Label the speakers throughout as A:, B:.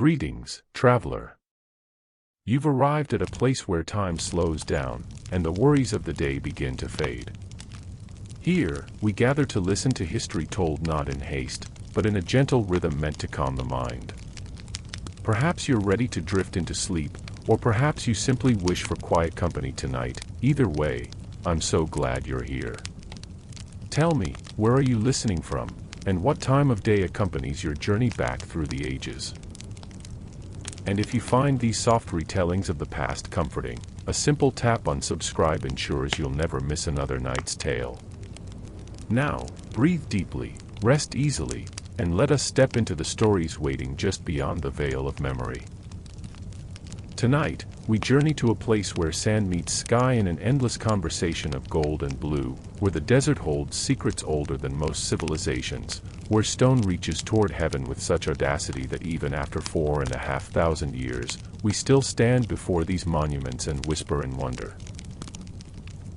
A: Greetings, traveler. You've arrived at a place where time slows down, and the worries of the day begin to fade. Here, we gather to listen to history told not in haste, but in a gentle rhythm meant to calm the mind. Perhaps you're ready to drift into sleep, or perhaps you simply wish for quiet company tonight. Either way, I'm so glad you're here. Tell me, where are you listening from, and what time of day accompanies your journey back through the ages? And if you find these soft retellings of the past comforting, a simple tap on subscribe ensures you'll never miss another night's tale. Now, breathe deeply, rest easily, and let us step into the stories waiting just beyond the veil of memory. Tonight, we journey to a place where sand meets sky in an endless conversation of gold and blue, where the desert holds secrets older than most civilizations, where stone reaches toward heaven with such audacity that even after 4,500 years, we still stand before these monuments and whisper in wonder.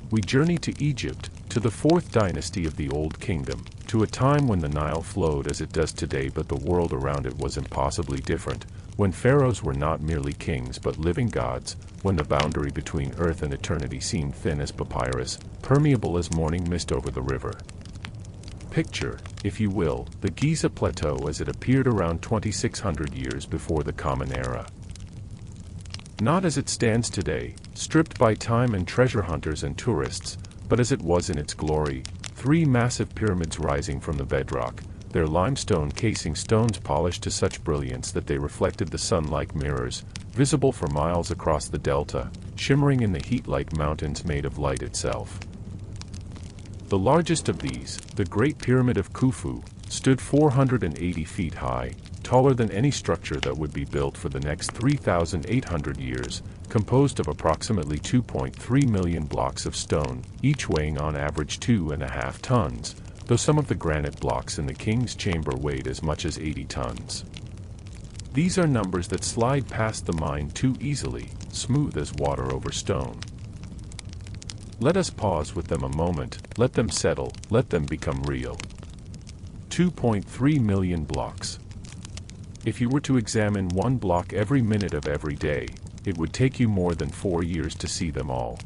A: We journey to Egypt, to the 4th dynasty of the Old Kingdom, to a time when the Nile flowed as it does today, but the world around it was impossibly different, when pharaohs were not merely kings but living gods, when the boundary between earth and eternity seemed thin as papyrus, permeable as morning mist over the river. Picture, if you will, the Giza Plateau as it appeared around 2,600 years before the Common Era. Not as it stands today, stripped by time and treasure hunters and tourists, but as it was in its glory, 3 massive pyramids rising from the bedrock, their limestone casing stones polished to such brilliance that they reflected the sun like mirrors, visible for miles across the delta, shimmering in the heat like mountains made of light itself. The largest of these, the Great Pyramid of Khufu, stood 480 feet high, taller than any structure that would be built for the next 3,800 years, composed of approximately 2.3 million blocks of stone, each weighing on average 2.5 tons, though some of the granite blocks in the king's chamber weighed as much as 80 tons. These are numbers that slide past the mind too easily, smooth as water over stone. Let us pause with them a moment, let them settle, let them become real. 2.3 million blocks. If you were to examine one block every minute of every day, it would take you more than 4 years to see them all.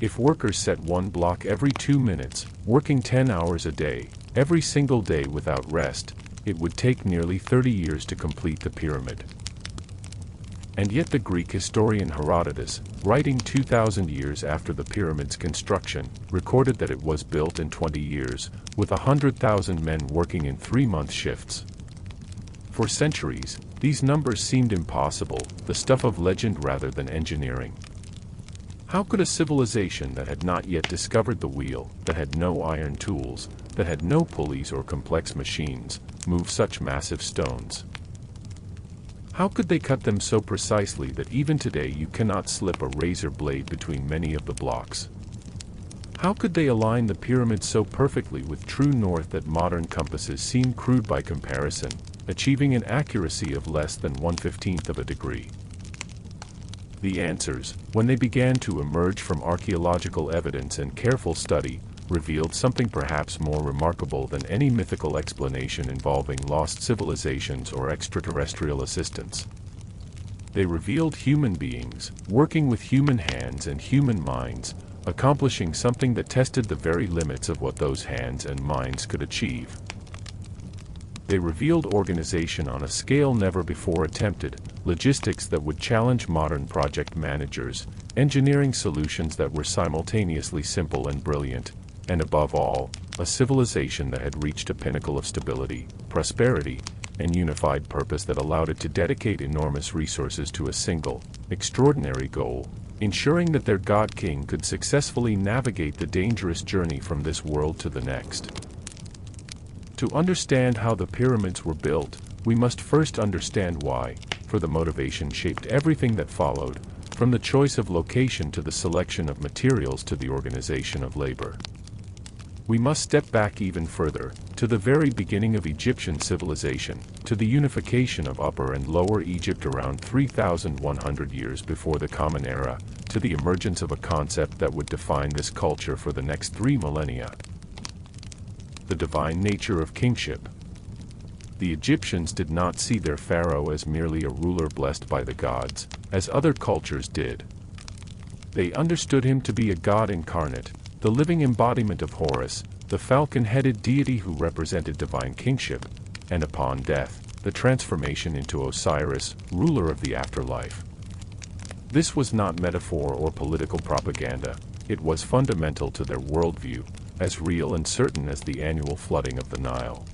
A: If workers set one block every 2 minutes, working 10 hours a day, every single day without rest, it would take nearly 30 years to complete the pyramid. And yet the Greek historian Herodotus, writing 2,000 years after the pyramid's construction, recorded that it was built in 20 years, with 100,000 men working in 3-month shifts. For centuries, these numbers seemed impossible, the stuff of legend rather than engineering. How could a civilization that had not yet discovered the wheel, that had no iron tools, that had no pulleys or complex machines, move such massive stones? How could they cut them so precisely that even today you cannot slip a razor blade between many of the blocks? How could they align the pyramid so perfectly with true north that modern compasses seem crude by comparison, achieving an accuracy of less than 1/15 of a degree? The answers, when they began to emerge from archaeological evidence and careful study, revealed something perhaps more remarkable than any mythical explanation involving lost civilizations or extraterrestrial assistance. They revealed human beings, working with human hands and human minds, accomplishing something that tested the very limits of what those hands and minds could achieve. They revealed organization on a scale never before attempted, logistics that would challenge modern project managers, engineering solutions that were simultaneously simple and brilliant, and above all, a civilization that had reached a pinnacle of stability, prosperity, and unified purpose that allowed it to dedicate enormous resources to a single, extraordinary goal, ensuring that their god-king could successfully navigate the dangerous journey from this world to the next. To understand how the pyramids were built, we must first understand why, for the motivation shaped everything that followed, from the choice of location to the selection of materials to the organization of labor. We must step back even further, to the very beginning of Egyptian civilization, to the unification of Upper and Lower Egypt around 3,100 years before the Common Era, to the emergence of a concept that would define this culture for the next 3 millennia. The divine nature of kingship. The Egyptians did not see their pharaoh as merely a ruler blessed by the gods, as other cultures did. They understood him to be a god incarnate, the living embodiment of Horus, the falcon-headed deity who represented divine kingship, and upon death, the transformation into Osiris, ruler of the afterlife. This was not metaphor or political propaganda, it was fundamental to their worldview, as real and certain as the annual flooding of the Nile.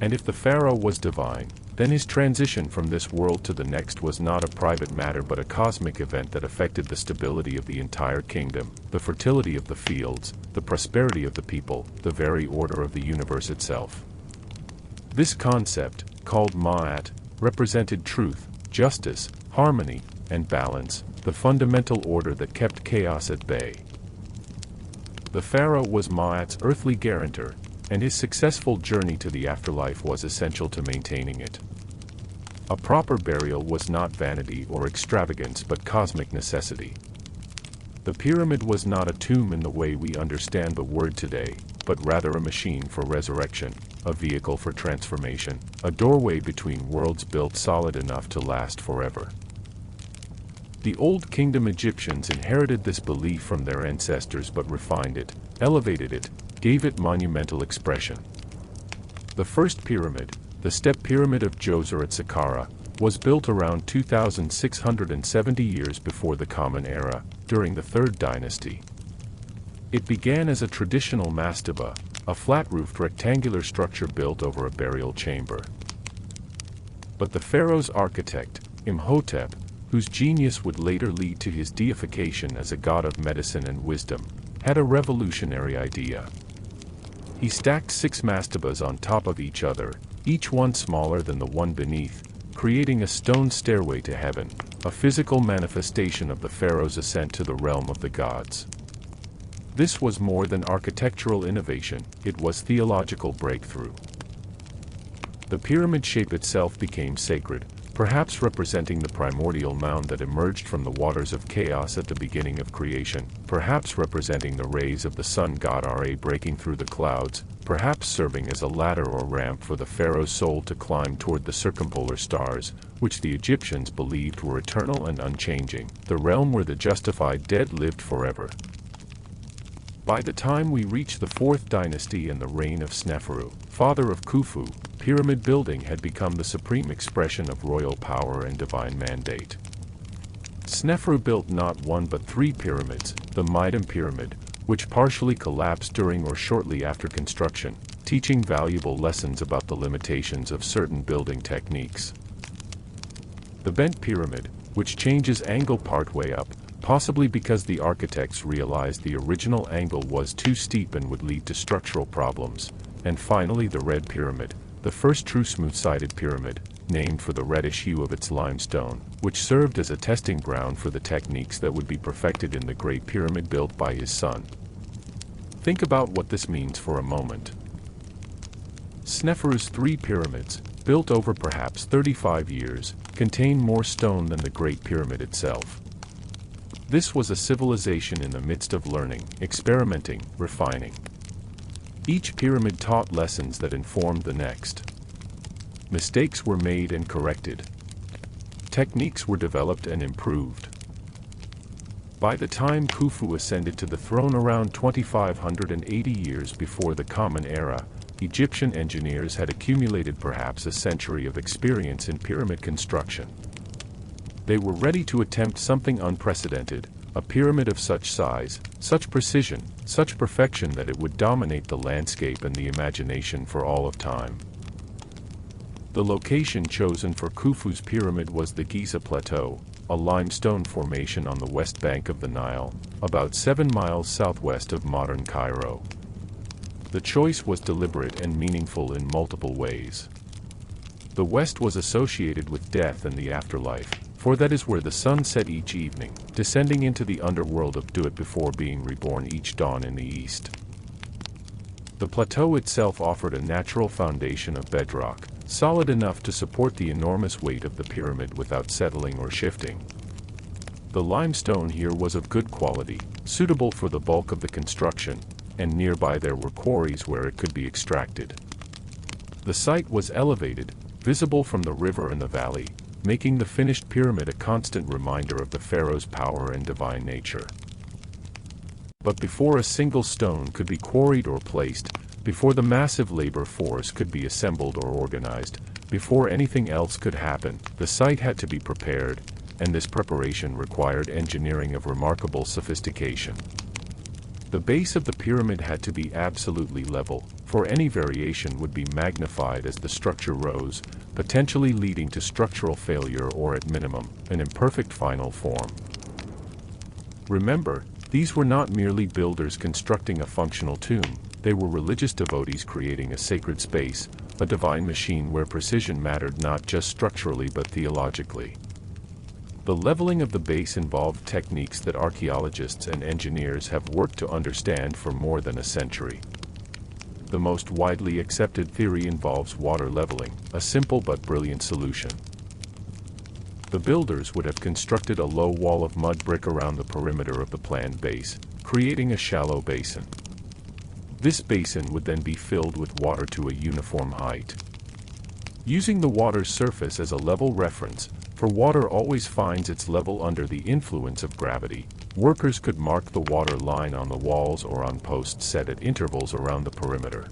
A: And if the pharaoh was divine, then his transition from this world to the next was not a private matter but a cosmic event that affected the stability of the entire kingdom, the fertility of the fields, the prosperity of the people, the very order of the universe itself. This concept, called Ma'at, represented truth, justice, harmony, and balance, the fundamental order that kept chaos at bay. The pharaoh was Ma'at's earthly guarantor, and his successful journey to the afterlife was essential to maintaining it. A proper burial was not vanity or extravagance but cosmic necessity. The pyramid was not a tomb in the way we understand the word today, but rather a machine for resurrection, a vehicle for transformation, a doorway between worlds built solid enough to last forever. The Old Kingdom Egyptians inherited this belief from their ancestors but refined it, elevated it, gave it monumental expression. The first pyramid, the step pyramid of Djoser at Saqqara, was built around 2,670 years before the Common Era, during the Third Dynasty. It began as a traditional mastaba, a flat-roofed rectangular structure built over a burial chamber. But the pharaoh's architect, Imhotep, whose genius would later lead to his deification as a god of medicine and wisdom, had a revolutionary idea. He stacked 6 mastabas on top of each other, each one smaller than the one beneath, creating a stone stairway to heaven, a physical manifestation of the pharaoh's ascent to the realm of the gods. This was more than architectural innovation, it was theological breakthrough. The pyramid shape itself became sacred, perhaps representing the primordial mound that emerged from the waters of chaos at the beginning of creation, perhaps representing the rays of the sun god Ra breaking through the clouds, perhaps serving as a ladder or ramp for the pharaoh's soul to climb toward the circumpolar stars, which the Egyptians believed were eternal and unchanging, the realm where the justified dead lived forever. By the time we reach the 4th dynasty and the reign of Sneferu, father of Khufu, pyramid building had become the supreme expression of royal power and divine mandate. Sneferu built not 1 but 3 pyramids, the Midim pyramid, which partially collapsed during or shortly after construction, teaching valuable lessons about the limitations of certain building techniques. The Bent pyramid, which changes angle partway up, possibly because the architects realized the original angle was too steep and would lead to structural problems, and finally the Red pyramid, the first true smooth-sided pyramid, named for the reddish hue of its limestone, which served as a testing ground for the techniques that would be perfected in the Great Pyramid built by his son. Think about what this means for a moment. Sneferu's 3 pyramids, built over perhaps 35 years, contain more stone than the Great Pyramid itself. This was a civilization in the midst of learning, experimenting, refining. Each pyramid taught lessons that informed the next. Mistakes were made and corrected. Techniques were developed and improved. By the time Khufu ascended to the throne around 2,580 years before the Common Era, Egyptian engineers had accumulated perhaps a century of experience in pyramid construction. They were ready to attempt something unprecedented, a pyramid of such size, such precision, such perfection that it would dominate the landscape and the imagination for all of time. The location chosen for Khufu's pyramid was the Giza Plateau, a limestone formation on the west bank of the Nile, about 7 miles southwest of modern Cairo. The choice was deliberate and meaningful in multiple ways. The west was associated with death and the afterlife, for that is where the sun set each evening, descending into the underworld of Duat before being reborn each dawn in the east. The plateau itself offered a natural foundation of bedrock, solid enough to support the enormous weight of the pyramid without settling or shifting. The limestone here was of good quality, suitable for the bulk of the construction, and nearby there were quarries where it could be extracted. The site was elevated, visible from the river and the valley, making the finished pyramid a constant reminder of the pharaoh's power and divine nature. But before a single stone could be quarried or placed, before the massive labor force could be assembled or organized, before anything else could happen, the site had to be prepared, and this preparation required engineering of remarkable sophistication. The base of the pyramid had to be absolutely level, for any variation would be magnified as the structure rose, potentially leading to structural failure or at minimum, an imperfect final form. Remember, these were not merely builders constructing a functional tomb, they were religious devotees creating a sacred space, a divine machine where precision mattered not just structurally but theologically. The leveling of the base involved techniques that archaeologists and engineers have worked to understand for more than a century. The most widely accepted theory involves water leveling, a simple but brilliant solution. The builders would have constructed a low wall of mud brick around the perimeter of the planned base, creating a shallow basin. This basin would then be filled with water to a uniform height. Using the water's surface as a level reference, for water always finds its level under the influence of gravity, workers could mark the water line on the walls or on posts set at intervals around the perimeter.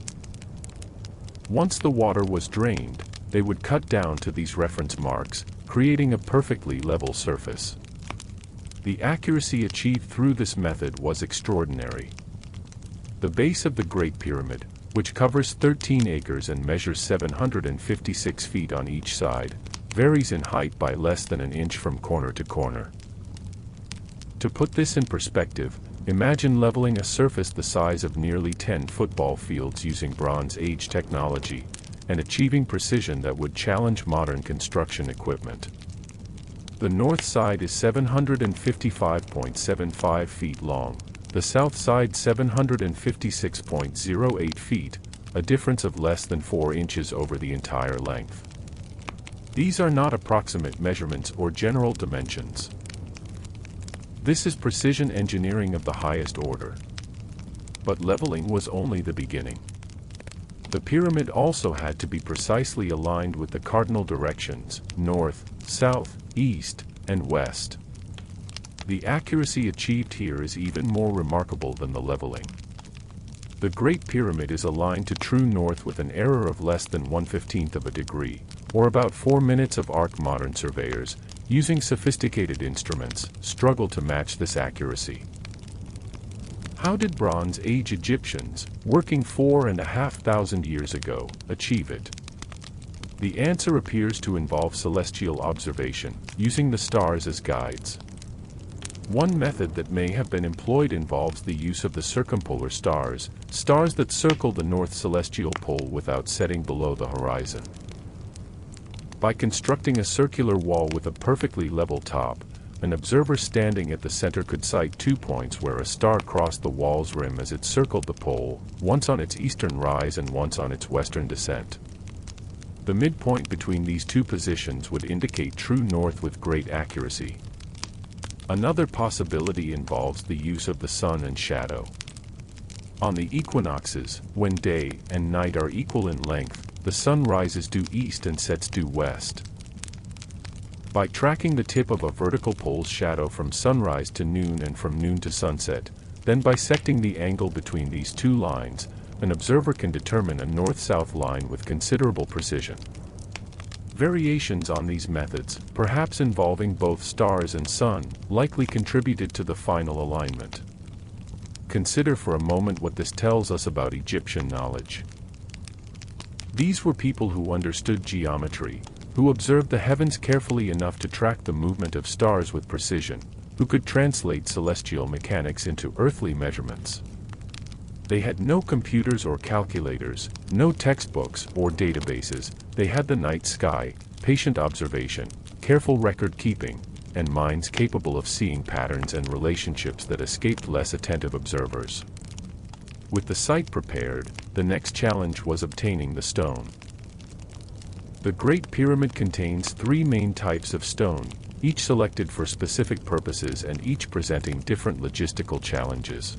A: Once the water was drained, they would cut down to these reference marks, creating a perfectly level surface. The accuracy achieved through this method was extraordinary. The base of the Great Pyramid, which covers 13 acres and measures 756 feet on each side, varies in height by less than an inch from corner to corner. To put this in perspective, imagine leveling a surface the size of nearly 10 football fields using Bronze Age technology, and achieving precision that would challenge modern construction equipment. The north side is 755.75 feet long, the south side 756.08 feet, a difference of less than 4 inches over the entire length. These are not approximate measurements or general dimensions. This is precision engineering of the highest order. But leveling was only the beginning. The pyramid also had to be precisely aligned with the cardinal directions, north, south, east, and west. The accuracy achieved here is even more remarkable than the leveling. The Great Pyramid is aligned to true north with an error of less than 1/15 of a degree, or about 4 minutes of arc. Modern surveyors, using sophisticated instruments, struggle to match this accuracy. How did Bronze Age Egyptians, working 4,500 years ago, achieve it? The answer appears to involve celestial observation, using the stars as guides. One method that may have been employed involves the use of the circumpolar stars, stars that circle the north celestial pole without setting below the horizon. By constructing a circular wall with a perfectly level top, an observer standing at the center could sight 2 points where a star crossed the wall's rim as it circled the pole, once on its eastern rise and once on its western descent. The midpoint between these two positions would indicate true north with great accuracy. Another possibility involves the use of the sun and shadow. On the equinoxes, when day and night are equal in length, the sun rises due east and sets due west. By tracking the tip of a vertical pole's shadow from sunrise to noon and from noon to sunset, then bisecting the angle between these two lines, an observer can determine a north-south line with considerable precision. Variations on these methods, perhaps involving both stars and sun, likely contributed to the final alignment. Consider for a moment what this tells us about Egyptian knowledge. These were people who understood geometry, who observed the heavens carefully enough to track the movement of stars with precision, who could translate celestial mechanics into earthly measurements. They had no computers or calculators, no textbooks or databases. They had the night sky, patient observation, careful record keeping, and minds capable of seeing patterns and relationships that escaped less attentive observers. With the site prepared, the next challenge was obtaining the stone. The Great Pyramid contains 3 main types of stone, each selected for specific purposes and each presenting different logistical challenges.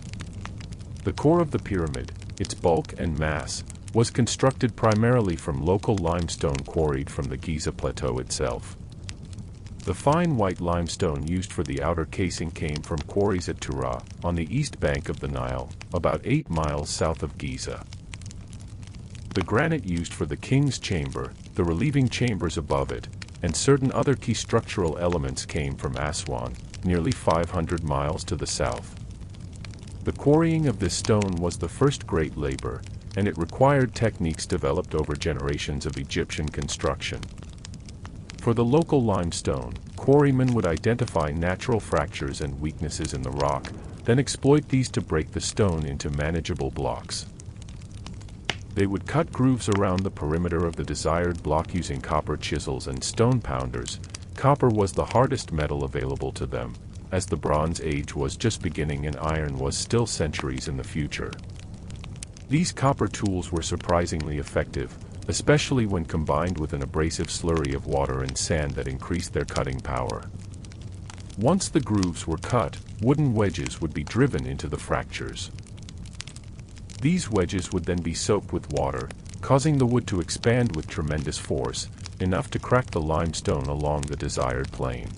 A: The core of the pyramid, its bulk and mass, was constructed primarily from local limestone quarried from the Giza Plateau itself. The fine white limestone used for the outer casing came from quarries at Tura, on the east bank of the Nile, about 8 miles south of Giza. The granite used for the king's chamber, the relieving chambers above it, and certain other key structural elements came from Aswan, nearly 500 miles to the south. The quarrying of this stone was the first great labor, and it required techniques developed over generations of Egyptian construction. For the local limestone, quarrymen would identify natural fractures and weaknesses in the rock, then exploit these to break the stone into manageable blocks. They would cut grooves around the perimeter of the desired block using copper chisels and stone pounders. Copper was the hardest metal available to them, as the Bronze Age was just beginning and iron was still centuries in the future. These copper tools were surprisingly effective, especially when combined with an abrasive slurry of water and sand that increased their cutting power. Once the grooves were cut, wooden wedges would be driven into the fractures. These wedges would then be soaked with water, causing the wood to expand with tremendous force, enough to crack the limestone along the desired plane.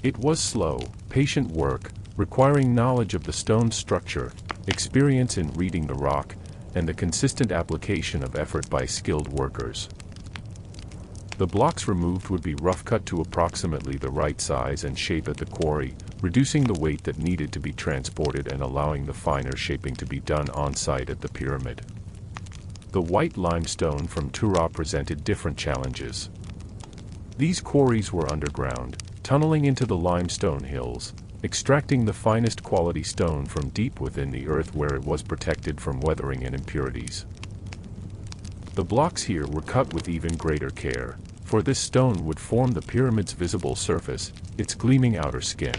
A: It was slow, patient work, requiring knowledge of the stone's structure, experience in reading the rock, and the consistent application of effort by skilled workers. The blocks removed would be rough cut to approximately the right size and shape at the quarry, reducing the weight that needed to be transported and allowing the finer shaping to be done on-site at the pyramid. The white limestone from Tura presented different challenges. These quarries were underground, tunneling into the limestone hills, extracting the finest quality stone from deep within the earth where it was protected from weathering and impurities. The blocks here were cut with even greater care, for this stone would form the pyramid's visible surface, its gleaming outer skin.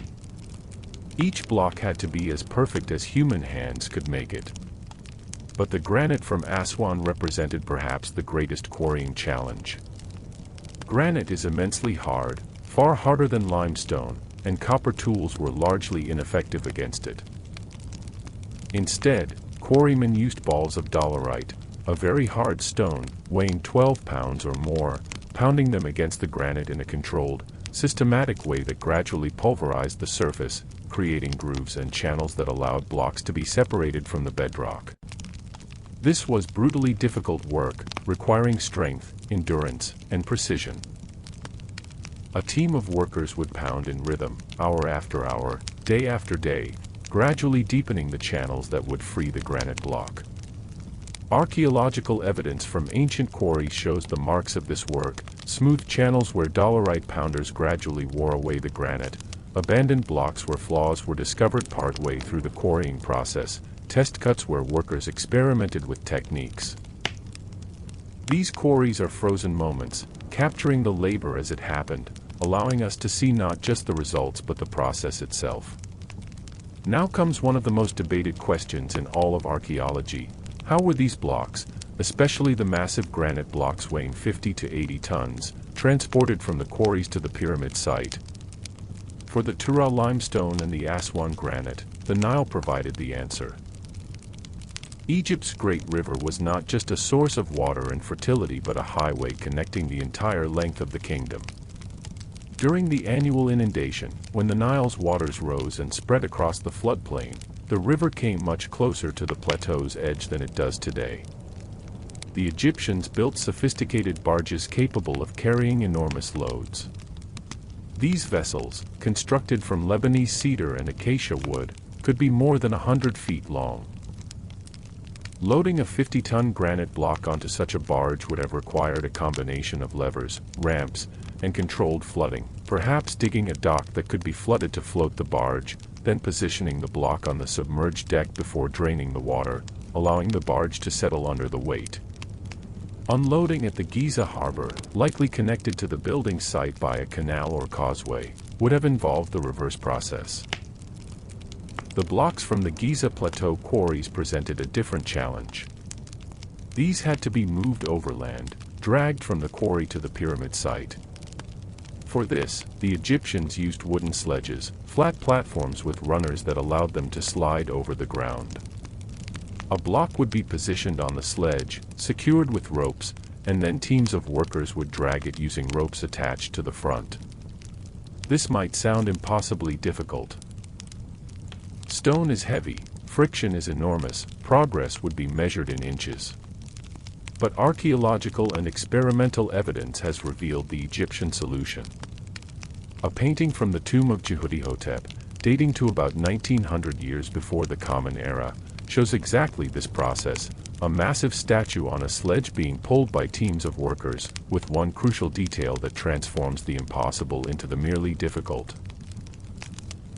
A: Each block had to be as perfect as human hands could make it. But the granite from Aswan represented perhaps the greatest quarrying challenge. Granite is immensely hard, far harder than limestone, and copper tools were largely ineffective against it. Instead, quarrymen used balls of dolerite, a very hard stone, weighing 12 pounds or more, pounding them against the granite in a controlled, systematic way that gradually pulverized the surface, creating grooves and channels that allowed blocks to be separated from the bedrock. This was brutally difficult work, requiring strength, endurance, and precision. A team of workers would pound in rhythm, hour after hour, day after day, gradually deepening the channels that would free the granite block. Archaeological evidence from ancient quarries shows the marks of this work: smooth channels where dolerite pounders gradually wore away the granite, abandoned blocks where flaws were discovered partway through the quarrying process, test cuts where workers experimented with techniques. These quarries are frozen moments, capturing the labor as it happened, allowing us to see not just the results but the process itself. Now comes one of the most debated questions in all of archaeology: how were these blocks, especially the massive granite blocks weighing 50 to 80 tons, transported from the quarries to the pyramid site? For the Tura limestone and the Aswan granite, the Nile provided the answer. Egypt's great river was not just a source of water and fertility but a highway connecting the entire length of the kingdom. During the annual inundation, when the Nile's waters rose and spread across the floodplain, the river came much closer to the plateau's edge than it does today. The Egyptians built sophisticated barges capable of carrying enormous loads. These vessels, constructed from Lebanese cedar and acacia wood, could be more than 100 feet long. Loading a 50-ton granite block onto such a barge would have required a combination of levers, ramps, and controlled flooding, perhaps digging a dock that could be flooded to float the barge, then positioning the block on the submerged deck before draining the water, allowing the barge to settle under the weight. Unloading at the Giza harbor, likely connected to the building site by a canal or causeway, would have involved the reverse process. The blocks from the Giza Plateau quarries presented a different challenge. These had to be moved overland, dragged from the quarry to the pyramid site. For this, the Egyptians used wooden sledges, flat platforms with runners that allowed them to slide over the ground. A block would be positioned on the sledge, secured with ropes, and then teams of workers would drag it using ropes attached to the front. This might sound impossibly difficult. Stone is heavy, friction is enormous, progress would be measured in inches. But archaeological and experimental evidence has revealed the Egyptian solution. A painting from the tomb of Jehuti-Hotep, dating to about 1900 years before the Common Era, shows exactly this process, a massive statue on a sledge being pulled by teams of workers, with one crucial detail that transforms the impossible into the merely difficult.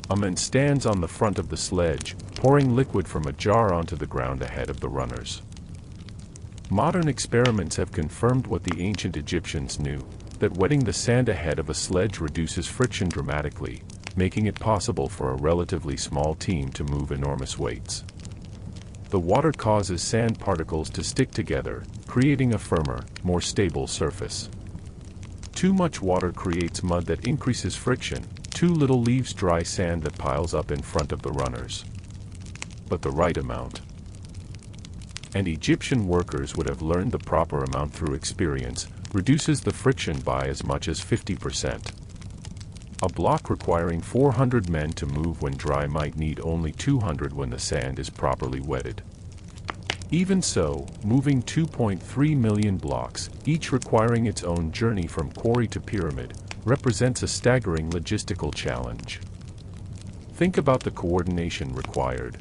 A: A man stands on the front of the sledge, pouring liquid from a jar onto the ground ahead of the runners. Modern experiments have confirmed what the ancient Egyptians knew, that wetting the sand ahead of a sledge reduces friction dramatically, making it possible for a relatively small team to move enormous weights. The water causes sand particles to stick together, creating a firmer, more stable surface. Too much water creates mud that increases friction, too little leaves dry sand that piles up in front of the runners. But the right amount. And Egyptian workers would have learned the proper amount through experience, reduces the friction by as much as 50%. A block requiring 400 men to move when dry might need only 200 when the sand is properly wetted. Even so, moving 2.3 million blocks, each requiring its own journey from quarry to pyramid, represents a staggering logistical challenge. Think about the coordination required.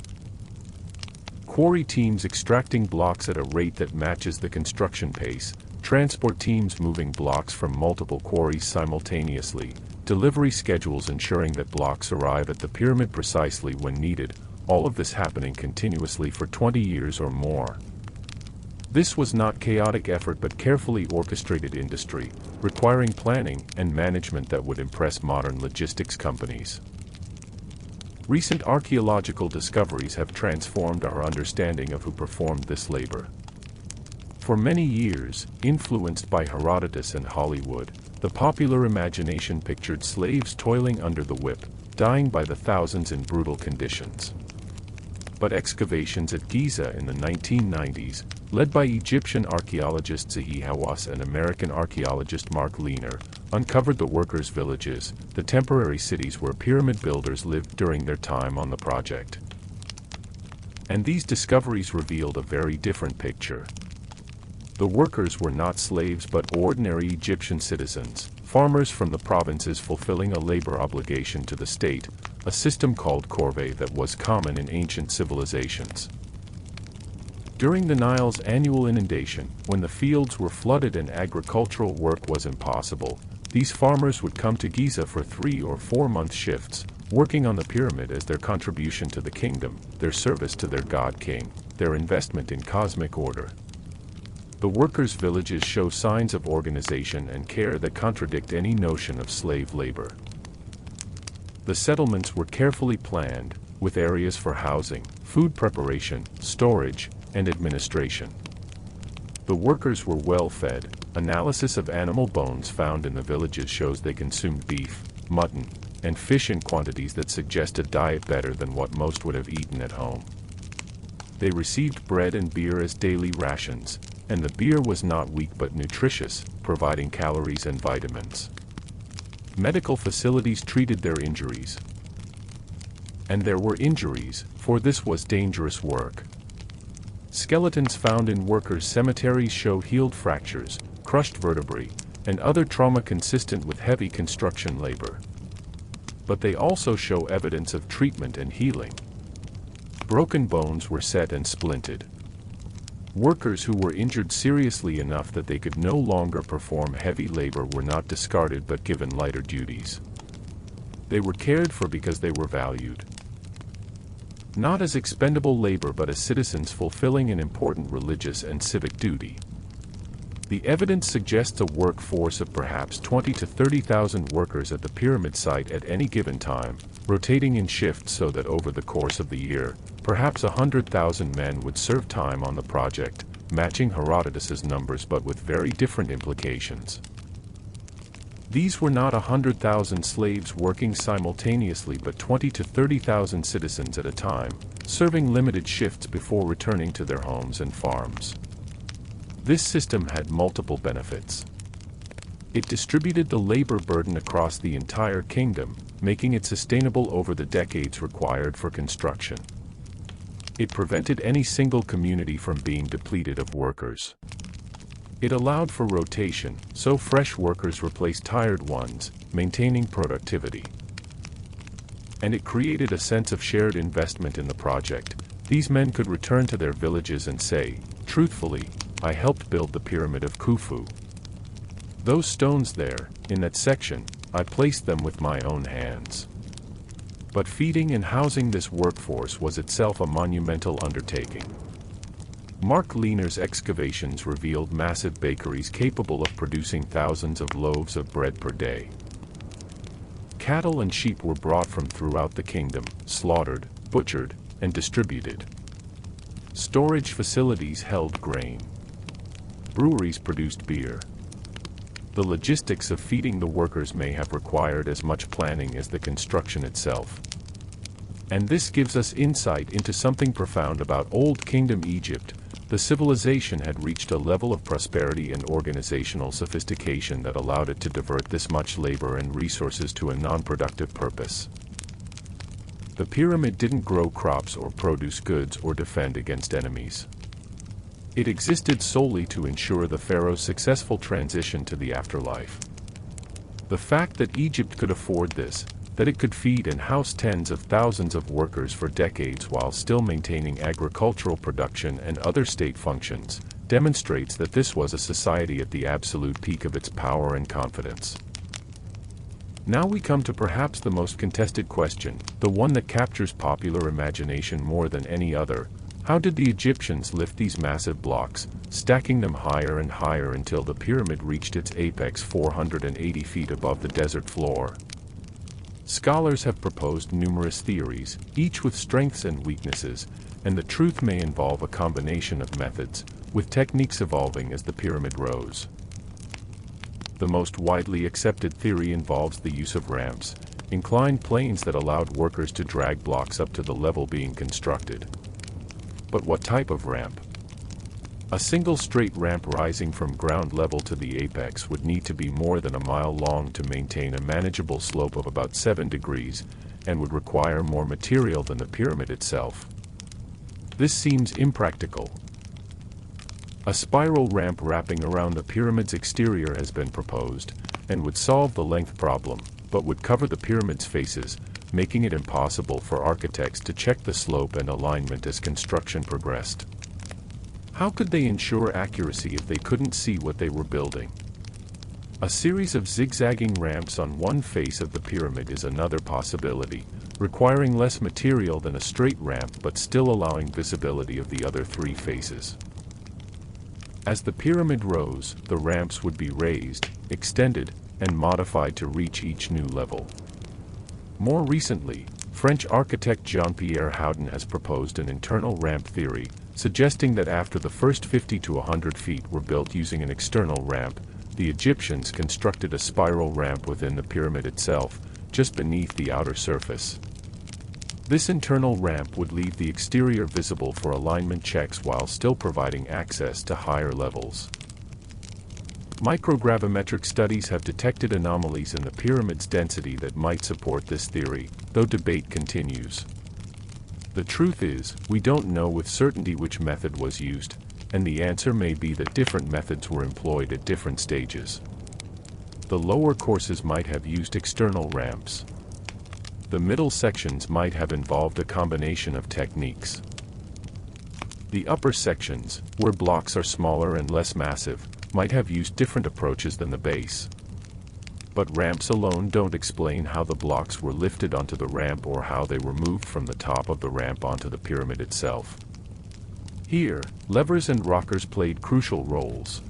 A: Quarry teams extracting blocks at a rate that matches the construction pace, transport teams moving blocks from multiple quarries simultaneously, delivery schedules ensuring that blocks arrive at the pyramid precisely when needed, all of this happening continuously for 20 years or more. This was not chaotic effort but carefully orchestrated industry, requiring planning and management that would impress modern logistics companies. Recent archaeological discoveries have transformed our understanding of who performed this labor. For many years, influenced by Herodotus and Hollywood, the popular imagination pictured slaves toiling under the whip, dying by the thousands in brutal conditions. But excavations at Giza in the 1990s, led by Egyptian archaeologist Zahi Hawass and American archaeologist Mark Lehner, uncovered the workers' villages, the temporary cities where pyramid builders lived during their time on the project. And these discoveries revealed a very different picture. The workers were not slaves but ordinary Egyptian citizens, farmers from the provinces fulfilling a labor obligation to the state, a system called corvée that was common in ancient civilizations. During the Nile's annual inundation, when the fields were flooded and agricultural work was impossible, these farmers would come to Giza for 3 or 4 month shifts, working on the pyramid as their contribution to the kingdom, their service to their god-king, their investment in cosmic order. The workers' villages show signs of organization and care that contradict any notion of slave labor. The settlements were carefully planned, with areas for housing, food preparation, storage, and administration. The workers were well fed. Analysis of animal bones found in the villages shows they consumed beef, mutton, and fish in quantities that suggest a diet better than what most would have eaten at home. They received bread and beer as daily rations, and the beer was not weak but nutritious, providing calories and vitamins. Medical facilities treated their injuries. And there were injuries, for this was dangerous work. Skeletons found in workers' cemeteries show healed fractures, crushed vertebrae, and other trauma consistent with heavy construction labor. But they also show evidence of treatment and healing. Broken bones were set and splinted. Workers who were injured seriously enough that they could no longer perform heavy labor were not discarded but given lighter duties. They were cared for because they were valued. Not as expendable labor but as citizens fulfilling an important religious and civic duty. The evidence suggests a workforce of perhaps 20 to 30,000 workers at the pyramid site at any given time, rotating in shifts so that over the course of the year, perhaps 100,000 men would serve time on the project, matching Herodotus's numbers but with very different implications. These were not 100,000 slaves working simultaneously but 20 to 30,000 citizens at a time, serving limited shifts before returning to their homes and farms. This system had multiple benefits. It distributed the labor burden across the entire kingdom, making it sustainable over the decades required for construction. It prevented any single community from being depleted of workers. It allowed for rotation, so fresh workers replaced tired ones, maintaining productivity. And it created a sense of shared investment in the project. These men could return to their villages and say, truthfully, I helped build the Pyramid of Khufu. Those stones there, in that section, I placed them with my own hands. But feeding and housing this workforce was itself a monumental undertaking. Mark Lehner's excavations revealed massive bakeries capable of producing thousands of loaves of bread per day. Cattle and sheep were brought from throughout the kingdom, slaughtered, butchered, and distributed. Storage facilities held grain. Breweries produced beer. The logistics of feeding the workers may have required as much planning as the construction itself. And this gives us insight into something profound about Old Kingdom Egypt. The civilization had reached a level of prosperity and organizational sophistication that allowed it to divert this much labor and resources to a non-productive purpose. The pyramid didn't grow crops or produce goods or defend against enemies. It existed solely to ensure the pharaoh's successful transition to the afterlife. The fact that Egypt could afford this, that it could feed and house tens of thousands of workers for decades while still maintaining agricultural production and other state functions, demonstrates that this was a society at the absolute peak of its power and confidence. Now we come to perhaps the most contested question, the one that captures popular imagination more than any other. How did the Egyptians lift these massive blocks, stacking them higher and higher until the pyramid reached its apex 480 feet above the desert floor? Scholars have proposed numerous theories, each with strengths and weaknesses, and the truth may involve a combination of methods, with techniques evolving as the pyramid rose. The most widely accepted theory involves the use of ramps, inclined planes that allowed workers to drag blocks up to the level being constructed. But what type of ramp? A single straight ramp rising from ground level to the apex would need to be more than a mile long to maintain a manageable slope of about 7 degrees, and would require more material than the pyramid itself. This seems impractical. A spiral ramp wrapping around the pyramid's exterior has been proposed, and would solve the length problem, but would cover the pyramid's faces, making it impossible for architects to check the slope and alignment as construction progressed. How could they ensure accuracy if they couldn't see what they were building? A series of zigzagging ramps on one face of the pyramid is another possibility, requiring less material than a straight ramp but still allowing visibility of the other 3 faces. As the pyramid rose, the ramps would be raised, extended, and modified to reach each new level. More recently, French architect Jean-Pierre Houdin has proposed an internal ramp theory, suggesting that after the first 50 to 100 feet were built using an external ramp, the Egyptians constructed a spiral ramp within the pyramid itself, just beneath the outer surface. This internal ramp would leave the exterior visible for alignment checks while still providing access to higher levels. Microgravimetric studies have detected anomalies in the pyramid's density that might support this theory, though debate continues. The truth is, we don't know with certainty which method was used, and the answer may be that different methods were employed at different stages. The lower courses might have used external ramps. The middle sections might have involved a combination of techniques. The upper sections, where blocks are smaller and less massive, might have used different approaches than the base. But ramps alone don't explain how the blocks were lifted onto the ramp or how they were moved from the top of the ramp onto the pyramid itself. Here, levers and rockers played crucial roles.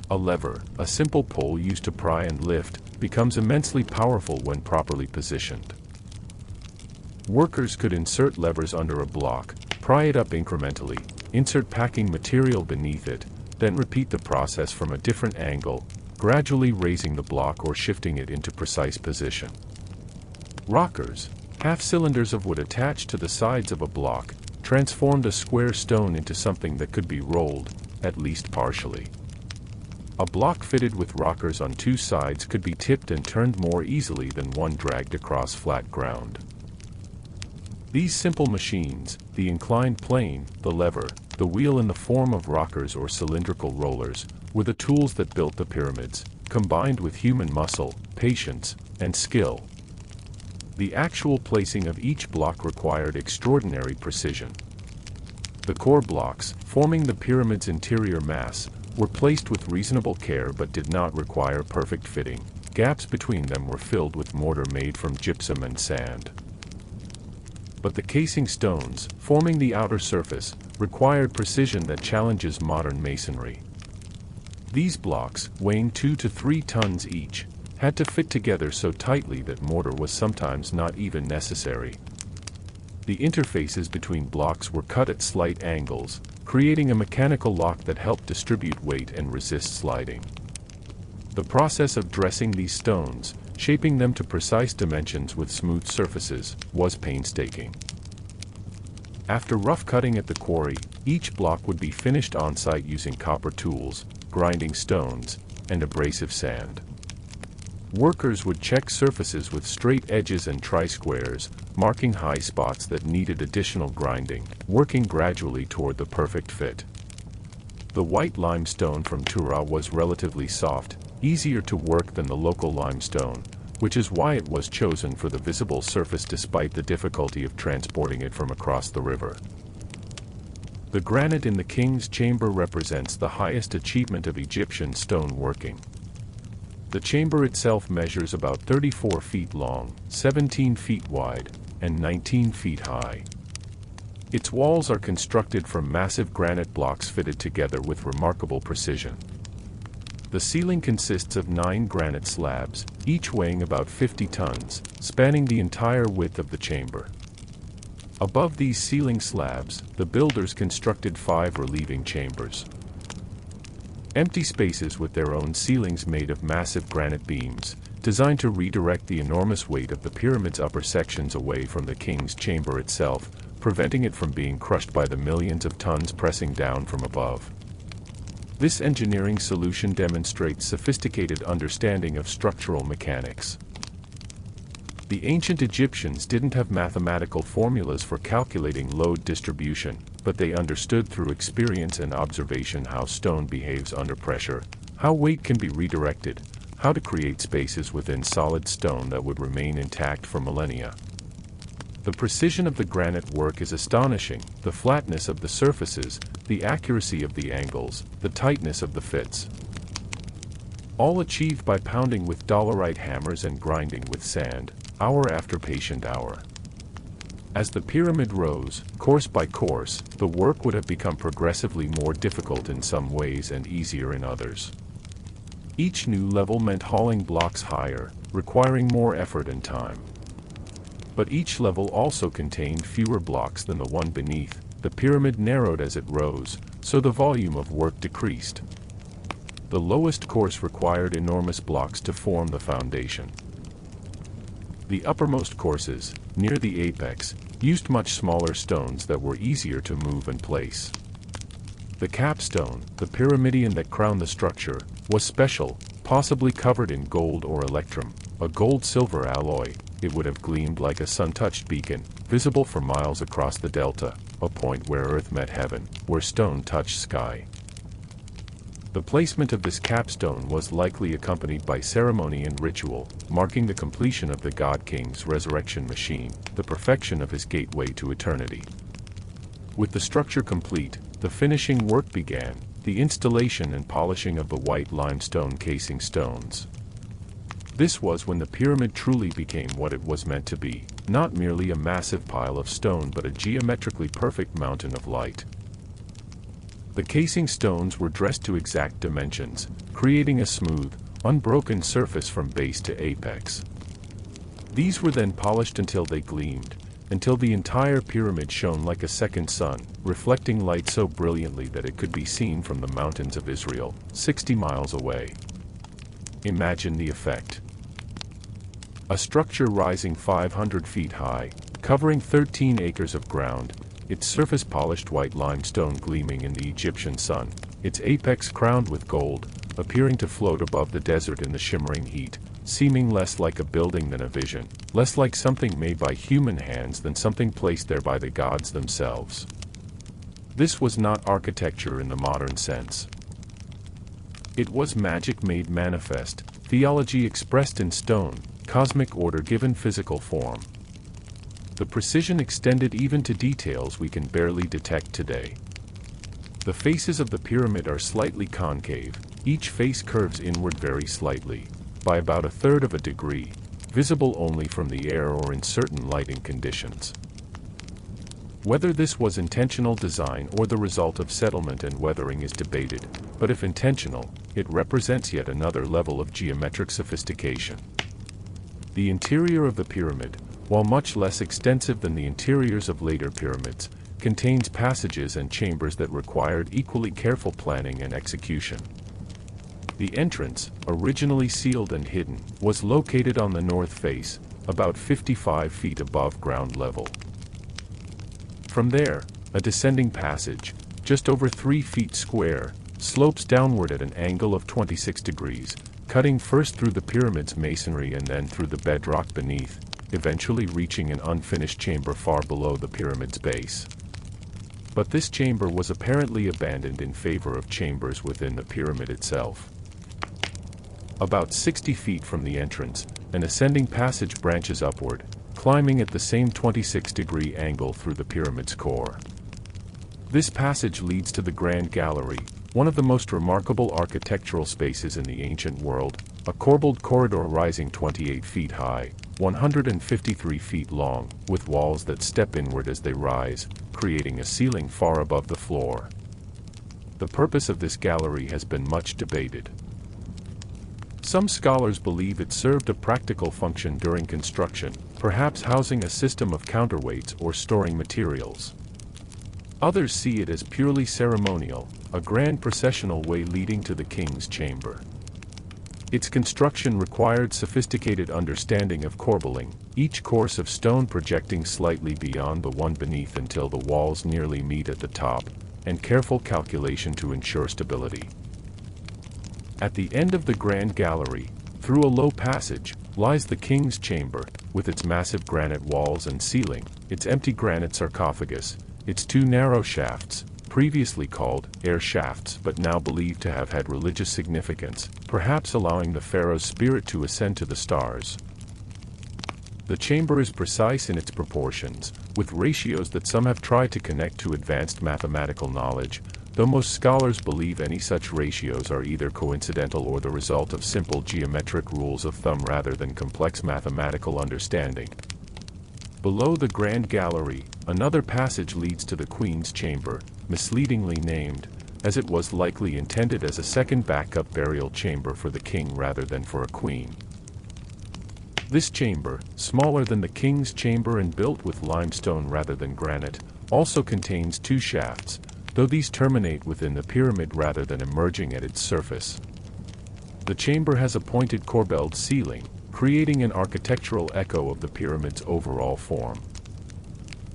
A: A lever, a simple pole used to pry and lift, becomes immensely powerful when properly positioned. Workers could insert levers under a block, pry it up incrementally, insert packing material beneath it, then repeat the process from a different angle, gradually raising the block or shifting it into precise position. Rockers, half-cylinders of wood attached to the sides of a block, transformed a square stone into something that could be rolled, at least partially. A block fitted with rockers on two sides could be tipped and turned more easily than one dragged across flat ground. These simple machines, the inclined plane, the lever, the wheel in the form of rockers or cylindrical rollers, were the tools that built the pyramids, combined with human muscle, patience, and skill. The actual placing of each block required extraordinary precision. The core blocks, forming the pyramid's interior mass, were placed with reasonable care but did not require perfect fitting. Gaps between them were filled with mortar made from gypsum and sand. But the casing stones, forming the outer surface, required precision that challenges modern masonry. These blocks, weighing 2 to 3 tons each, had to fit together so tightly that mortar was sometimes not even necessary. The interfaces between blocks were cut at slight angles, creating a mechanical lock that helped distribute weight and resist sliding. The process of dressing these stones, shaping them to precise dimensions with smooth surfaces, was painstaking. After rough cutting at the quarry, each block would be finished on-site using copper tools, grinding stones, and abrasive sand. Workers would check surfaces with straight edges and tri-squares, marking high spots that needed additional grinding, working gradually toward the perfect fit. The white limestone from Tura was relatively soft, easier to work than the local limestone, which is why it was chosen for the visible surface despite the difficulty of transporting it from across the river. The granite in the king's chamber represents the highest achievement of Egyptian stone working. The chamber itself measures about 34 feet long, 17 feet wide, and 19 feet high. Its walls are constructed from massive granite blocks fitted together with remarkable precision. The ceiling consists of 9 granite slabs, each weighing about 50 tons, spanning the entire width of the chamber. Above these ceiling slabs, the builders constructed 5 relieving chambers. Empty spaces with their own ceilings made of massive granite beams, designed to redirect the enormous weight of the pyramid's upper sections away from the king's chamber itself, preventing it from being crushed by the millions of tons pressing down from above. This engineering solution demonstrates sophisticated understanding of structural mechanics. The ancient Egyptians didn't have mathematical formulas for calculating load distribution, but they understood through experience and observation how stone behaves under pressure, how weight can be redirected, how to create spaces within solid stone that would remain intact for millennia. The precision of the granite work is astonishing, the flatness of the surfaces, the accuracy of the angles, the tightness of the fits. All achieved by pounding with dolerite hammers and grinding with sand, hour after patient hour. As the pyramid rose, course by course, the work would have become progressively more difficult in some ways and easier in others. Each new level meant hauling blocks higher, requiring more effort and time. But each level also contained fewer blocks than the one beneath. The pyramid narrowed as it rose, so the volume of work decreased. The lowest course required enormous blocks to form the foundation. The uppermost courses, near the apex, used much smaller stones that were easier to move and place. The capstone, the pyramidion that crowned the structure, was special, possibly covered in gold or electrum, a gold-silver alloy. It would have gleamed like a sun-touched beacon, visible for miles across the delta, a point where earth met heaven, where stone touched sky. The placement of this capstone was likely accompanied by ceremony and ritual, marking the completion of the God-King's resurrection machine, the perfection of his gateway to eternity. With the structure complete, the finishing work began, the installation and polishing of the white limestone casing stones. This was when the pyramid truly became what it was meant to be, not merely a massive pile of stone but a geometrically perfect mountain of light. The casing stones were dressed to exact dimensions, creating a smooth, unbroken surface from base to apex. These were then polished until they gleamed, until the entire pyramid shone like a second sun, reflecting light so brilliantly that it could be seen from the mountains of Israel, 60 miles away. Imagine the effect. A structure rising 500 feet high, covering 13 acres of ground, its surface polished white limestone gleaming in the Egyptian sun, its apex crowned with gold, appearing to float above the desert in the shimmering heat, seeming less like a building than a vision, less like something made by human hands than something placed there by the gods themselves. This was not architecture in the modern sense. It was magic made manifest, theology expressed in stone, cosmic order given physical form. The precision extended even to details we can barely detect today. The faces of the pyramid are slightly concave, each face curves inward very slightly, by about 1/3 of a degree, visible only from the air or in certain lighting conditions. Whether this was intentional design or the result of settlement and weathering is debated, but if intentional, it represents yet another level of geometric sophistication. The interior of the pyramid, while much less extensive than the interiors of later pyramids, contains passages and chambers that required equally careful planning and execution. The entrance, originally sealed and hidden, was located on the north face, about 55 feet above ground level. From there, a descending passage, just over 3 feet square, slopes downward at an angle of 26 degrees, cutting first through the pyramid's masonry and then through the bedrock beneath, eventually reaching an unfinished chamber far below the pyramid's base. But this chamber was apparently abandoned in favor of chambers within the pyramid itself. About 60 feet from the entrance, an ascending passage branches upward, climbing at the same 26-degree angle through the pyramid's core. This passage leads to the Grand Gallery, one of the most remarkable architectural spaces in the ancient world, a corbelled corridor rising 28 feet high, 153 feet long, with walls that step inward as they rise, creating a ceiling far above the floor. The purpose of this gallery has been much debated. Some scholars believe it served a practical function during construction, perhaps housing a system of counterweights or storing materials. Others see it as purely ceremonial, a grand processional way leading to the king's chamber. Its construction required sophisticated understanding of corbelling, each course of stone projecting slightly beyond the one beneath until the walls nearly meet at the top, and careful calculation to ensure stability. At the end of the Grand Gallery, through a low passage, lies the king's chamber, with its massive granite walls and ceiling, its empty granite sarcophagus, its 2 narrow shafts, previously called air shafts but now believed to have had religious significance, perhaps allowing the pharaoh's spirit to ascend to the stars. The chamber is precise in its proportions, with ratios that some have tried to connect to advanced mathematical knowledge, though most scholars believe any such ratios are either coincidental or the result of simple geometric rules of thumb rather than complex mathematical understanding. Below the Grand Gallery, another passage leads to the Queen's Chamber, misleadingly named, as it was likely intended as a second backup burial chamber for the king rather than for a queen. This chamber, smaller than the King's Chamber and built with limestone rather than granite, also contains 2 shafts, though these terminate within the pyramid rather than emerging at its surface. The chamber has a pointed corbelled ceiling, creating an architectural echo of the pyramid's overall form.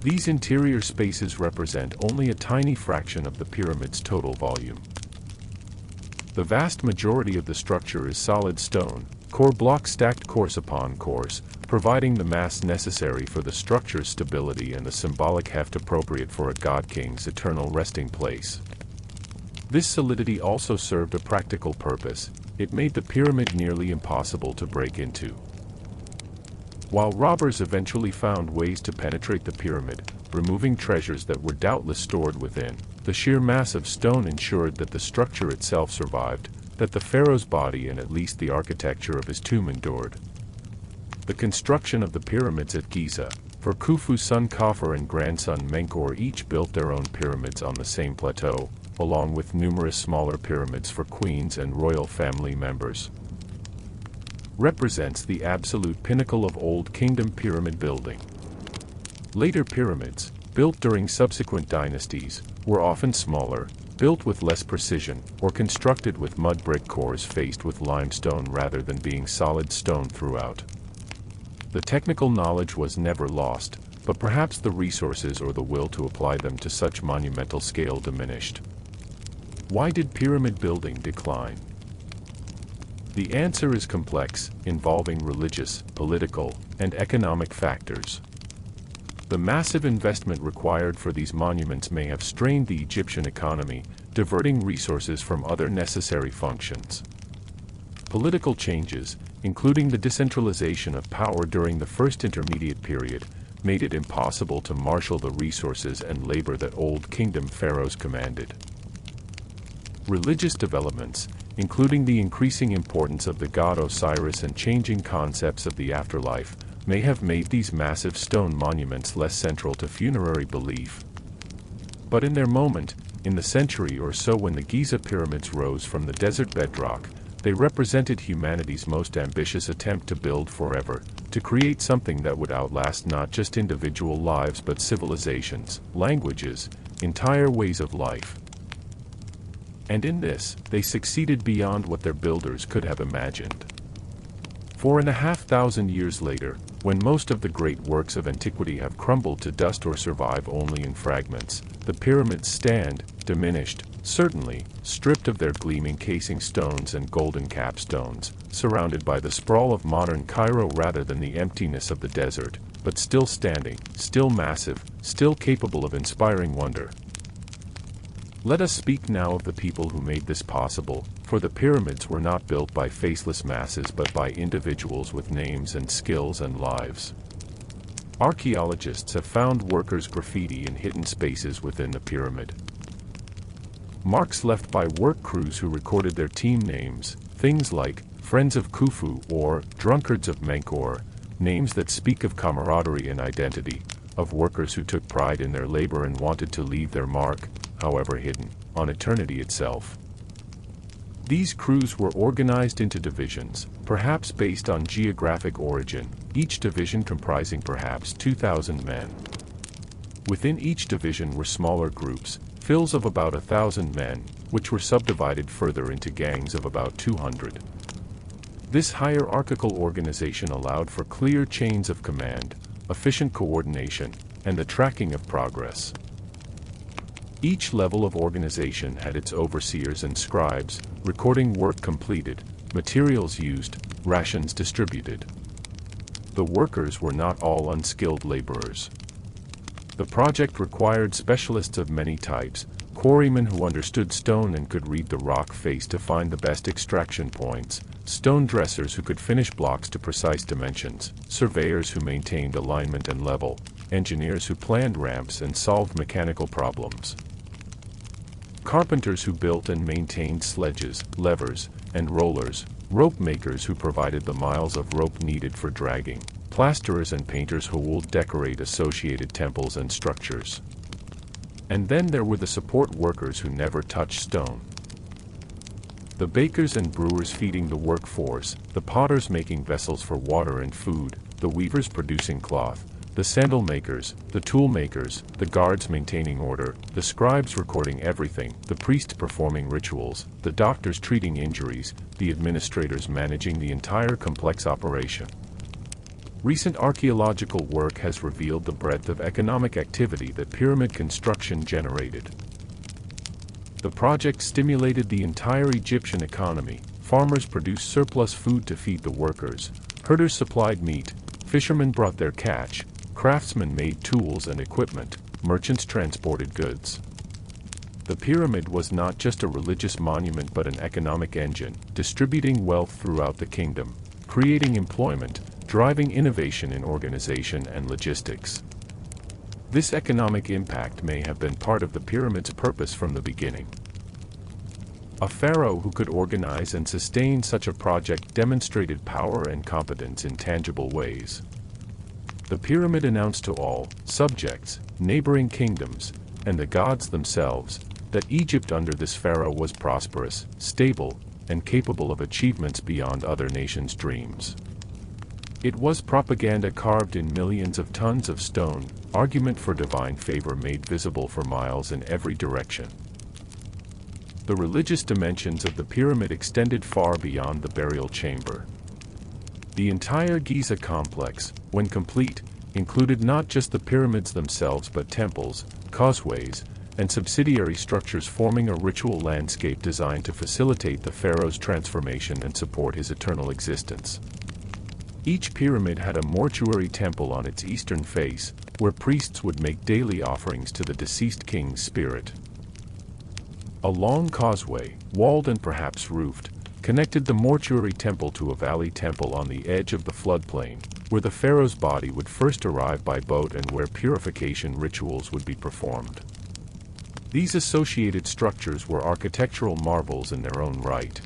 A: These interior spaces represent only a tiny fraction of the pyramid's total volume. The vast majority of the structure is solid stone, core block stacked course upon course, providing the mass necessary for the structure's stability and the symbolic heft appropriate for a god-king's eternal resting place. This solidity also served a practical purpose. It made the pyramid nearly impossible to break into. While robbers eventually found ways to penetrate the pyramid, removing treasures that were doubtless stored within, the sheer mass of stone ensured that the structure itself survived, that the pharaoh's body and at least the architecture of his tomb endured. The construction of the pyramids at Giza, for Khufu's son Khafre and grandson Menkaure each built their own pyramids on the same plateau, along with numerous smaller pyramids for queens and royal family members, represents the absolute pinnacle of Old Kingdom pyramid building. Later pyramids, built during subsequent dynasties, were often smaller, built with less precision, or constructed with mud brick cores faced with limestone rather than being solid stone throughout. The technical knowledge was never lost, but perhaps the resources or the will to apply them to such monumental scale diminished. Why did pyramid building decline? The answer is complex, involving religious, political, and economic factors. The massive investment required for these monuments may have strained the Egyptian economy, diverting resources from other necessary functions. Political changes, including the decentralization of power during the First Intermediate Period, made it impossible to marshal the resources and labor that Old Kingdom pharaohs commanded. Religious developments, including the increasing importance of the god Osiris and changing concepts of the afterlife, may have made these massive stone monuments less central to funerary belief. But in their moment, in the century or so when the Giza pyramids rose from the desert bedrock, they represented humanity's most ambitious attempt to build forever, to create something that would outlast not just individual lives but civilizations, languages, entire ways of life. And in this, they succeeded beyond what their builders could have imagined. 4,500 years later, when most of the great works of antiquity have crumbled to dust or survive only in fragments, the pyramids stand, diminished, certainly, stripped of their gleaming casing stones and golden capstones, surrounded by the sprawl of modern Cairo rather than the emptiness of the desert, but still standing, still massive, still capable of inspiring wonder. Let us speak now of the people who made this possible, for the pyramids were not built by faceless masses but by individuals with names and skills and lives. Archaeologists have found workers' graffiti in hidden spaces within the pyramid. Marks left by work crews who recorded their team names, things like Friends of Khufu or Drunkards of Menkaure, names that speak of camaraderie and identity, of workers who took pride in their labor and wanted to leave their mark, however hidden, on eternity itself. These crews were organized into divisions, perhaps based on geographic origin, each division comprising perhaps 2,000 men. Within each division were smaller groups, fills of about 1,000 men, which were subdivided further into gangs of about 200. This hierarchical organization allowed for clear chains of command, efficient coordination, and the tracking of progress. Each level of organization had its overseers and scribes, recording work completed, materials used, rations distributed. The workers were not all unskilled laborers. The project required specialists of many types, quarrymen who understood stone and could read the rock face to find the best extraction points, stone dressers who could finish blocks to precise dimensions, surveyors who maintained alignment and level, engineers who planned ramps and solved mechanical problems, carpenters who built and maintained sledges, levers, and rollers, rope makers who provided the miles of rope needed for dragging, plasterers and painters who would decorate associated temples and structures. And then there were the support workers who never touched stone. The bakers and brewers feeding the workforce, the potters making vessels for water and food, the weavers producing cloth, the sandal makers, the tool makers, the guards maintaining order, the scribes recording everything, the priests performing rituals, the doctors treating injuries, the administrators managing the entire complex operation. Recent archaeological work has revealed the breadth of economic activity that pyramid construction generated. The project stimulated the entire Egyptian economy. Farmers produced surplus food to feed the workers, herders supplied meat, fishermen brought their catch, craftsmen made tools and equipment, merchants transported goods. The pyramid was not just a religious monument but an economic engine, distributing wealth throughout the kingdom, creating employment, driving innovation in organization and logistics. This economic impact may have been part of the pyramid's purpose from the beginning. A pharaoh who could organize and sustain such a project demonstrated power and competence in tangible ways. The pyramid announced to all subjects, neighboring kingdoms, and the gods themselves, that Egypt under this pharaoh was prosperous, stable, and capable of achievements beyond other nations' dreams. It was propaganda carved in millions of tons of stone, argument for divine favor made visible for miles in every direction. The religious dimensions of the pyramid extended far beyond the burial chamber. The entire Giza complex, when complete, included not just the pyramids themselves but temples, causeways, and subsidiary structures forming a ritual landscape designed to facilitate the pharaoh's transformation and support his eternal existence. Each pyramid had a mortuary temple on its eastern face, where priests would make daily offerings to the deceased king's spirit. A long causeway, walled and perhaps roofed, connected the mortuary temple to a valley temple on the edge of the floodplain, where the pharaoh's body would first arrive by boat and where purification rituals would be performed. These associated structures were architectural marvels in their own right.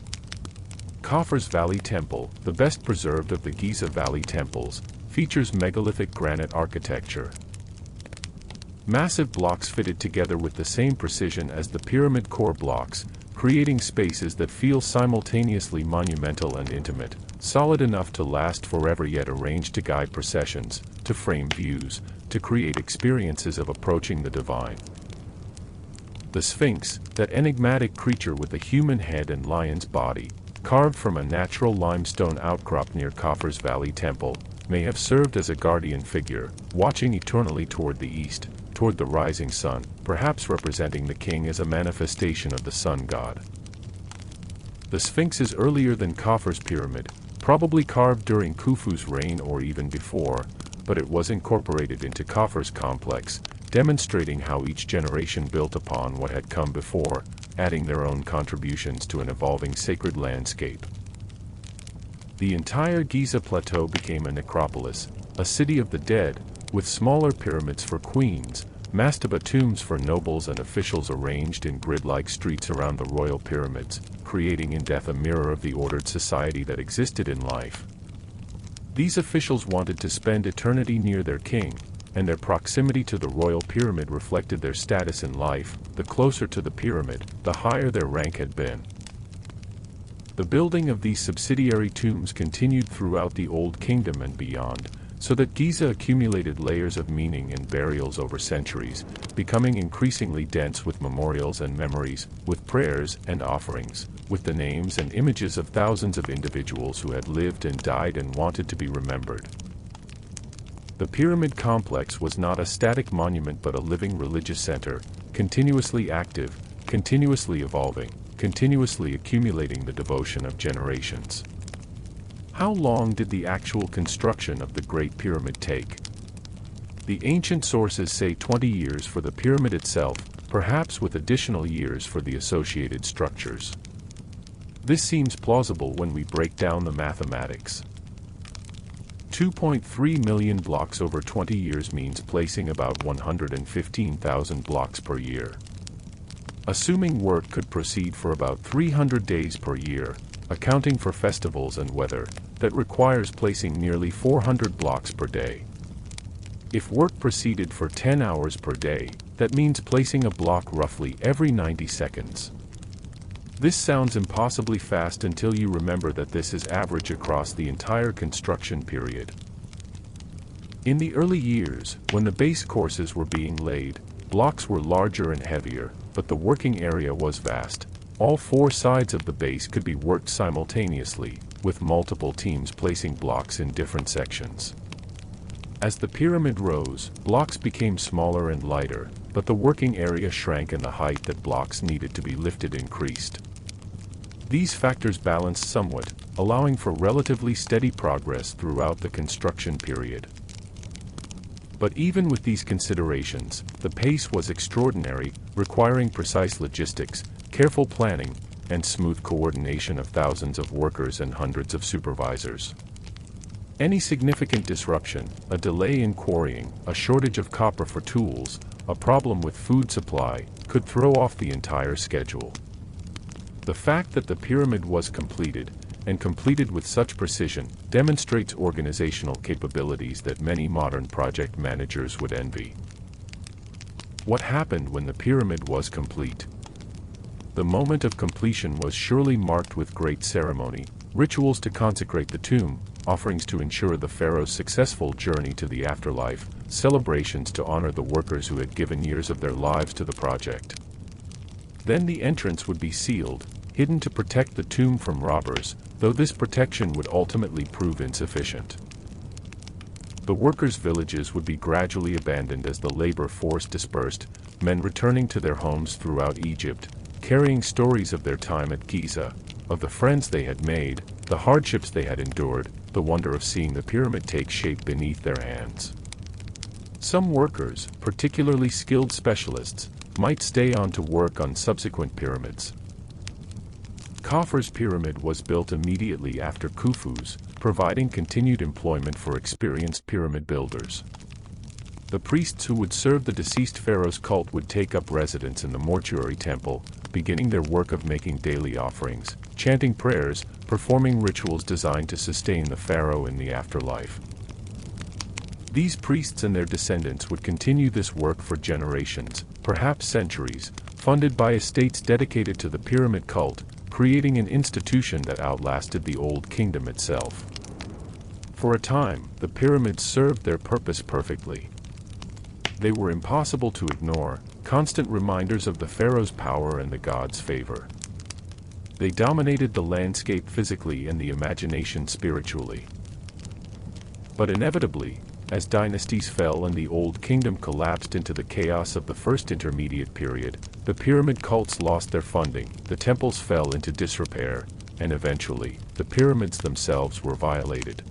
A: Khufu's Valley Temple, the best preserved of the Giza Valley temples, features megalithic granite architecture. Massive blocks fitted together with the same precision as the pyramid core blocks, creating spaces that feel simultaneously monumental and intimate, solid enough to last forever yet arranged to guide processions, to frame views, to create experiences of approaching the divine. The Sphinx, that enigmatic creature with a human head and lion's body, carved from a natural limestone outcrop near Khufu's Valley Temple, may have served as a guardian figure, watching eternally toward the east, toward the rising sun, perhaps representing the king as a manifestation of the sun god. The Sphinx is earlier than Khufu's pyramid, probably carved during Khufu's reign or even before, but it was incorporated into Khufu's complex, demonstrating how each generation built upon what had come before, adding their own contributions to an evolving sacred landscape. The entire Giza plateau became a necropolis, a city of the dead, with smaller pyramids for queens, mastaba tombs for nobles and officials arranged in grid-like streets around the royal pyramids, creating in death a mirror of the ordered society that existed in life. These officials wanted to spend eternity near their king, and their proximity to the royal pyramid reflected their status in life. The closer to the pyramid, the higher their rank had been. The building of these subsidiary tombs continued throughout the Old Kingdom and beyond, so that Giza accumulated layers of meaning and burials over centuries, becoming increasingly dense with memorials and memories, with prayers and offerings, with the names and images of thousands of individuals who had lived and died and wanted to be remembered. The pyramid complex was not a static monument but a living religious center, continuously active, continuously evolving, continuously accumulating the devotion of generations. How long did the actual construction of the Great Pyramid take? The ancient sources say 20 years for the pyramid itself, perhaps with additional years for the associated structures. This seems plausible when we break down the mathematics. 2.3 million blocks over 20 years means placing about 115,000 blocks per year. Assuming work could proceed for about 300 days per year, accounting for festivals and weather, that requires placing nearly 400 blocks per day. If work proceeded for 10 hours per day, that means placing a block roughly every 90 seconds. This sounds impossibly fast until you remember that this is average across the entire construction period. In the early years, when the base courses were being laid, blocks were larger and heavier, but the working area was vast. All four sides of the base could be worked simultaneously, with multiple teams placing blocks in different sections. As the pyramid rose, blocks became smaller and lighter, but the working area shrank and the height that blocks needed to be lifted increased. These factors balanced somewhat, allowing for relatively steady progress throughout the construction period. But even with these considerations, the pace was extraordinary, requiring precise logistics, careful planning, and smooth coordination of thousands of workers and hundreds of supervisors. Any significant disruption, a delay in quarrying, a shortage of copper for tools, a problem with food supply, could throw off the entire schedule. The fact that the pyramid was completed, and completed with such precision, demonstrates organizational capabilities that many modern project managers would envy. What happened when the pyramid was complete? The moment of completion was surely marked with great ceremony, rituals to consecrate the tomb, offerings to ensure the pharaoh's successful journey to the afterlife, celebrations to honor the workers who had given years of their lives to the project. Then the entrance would be sealed, hidden to protect the tomb from robbers, though this protection would ultimately prove insufficient. The workers' villages would be gradually abandoned as the labor force dispersed, men returning to their homes throughout Egypt, carrying stories of their time at Giza, of the friends they had made, the hardships they had endured, the wonder of seeing the pyramid take shape beneath their hands. Some workers, particularly skilled specialists, might stay on to work on subsequent pyramids. Khufu's pyramid was built immediately after Khufu's, providing continued employment for experienced pyramid builders. The priests who would serve the deceased pharaoh's cult would take up residence in the mortuary temple, beginning their work of making daily offerings, chanting prayers, performing rituals designed to sustain the pharaoh in the afterlife. These priests and their descendants would continue this work for generations, perhaps centuries, funded by estates dedicated to the pyramid cult, creating an institution that outlasted the Old Kingdom itself. For a time, the pyramids served their purpose perfectly. They were impossible to ignore, constant reminders of the pharaoh's power and the god's favor. They dominated the landscape physically and the imagination spiritually. But inevitably, as dynasties fell and the Old Kingdom collapsed into the chaos of the First Intermediate Period, the pyramid cults lost their funding, the temples fell into disrepair, and eventually, the pyramids themselves were violated.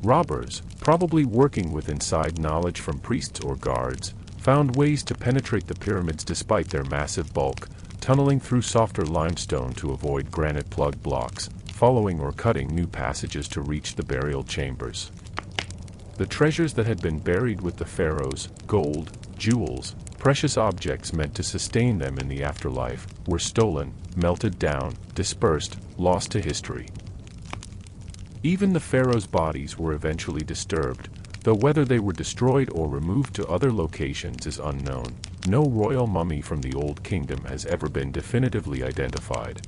A: Robbers, probably working with inside knowledge from priests or guards, found ways to penetrate the pyramids despite their massive bulk, tunneling through softer limestone to avoid granite plug blocks, following or cutting new passages to reach the burial chambers. The treasures that had been buried with the pharaohs, gold, jewels, precious objects meant to sustain them in the afterlife, were stolen, melted down, dispersed, lost to history. Even the pharaohs' bodies were eventually disturbed, though whether they were destroyed or removed to other locations is unknown. No royal mummy from the Old Kingdom has ever been definitively identified.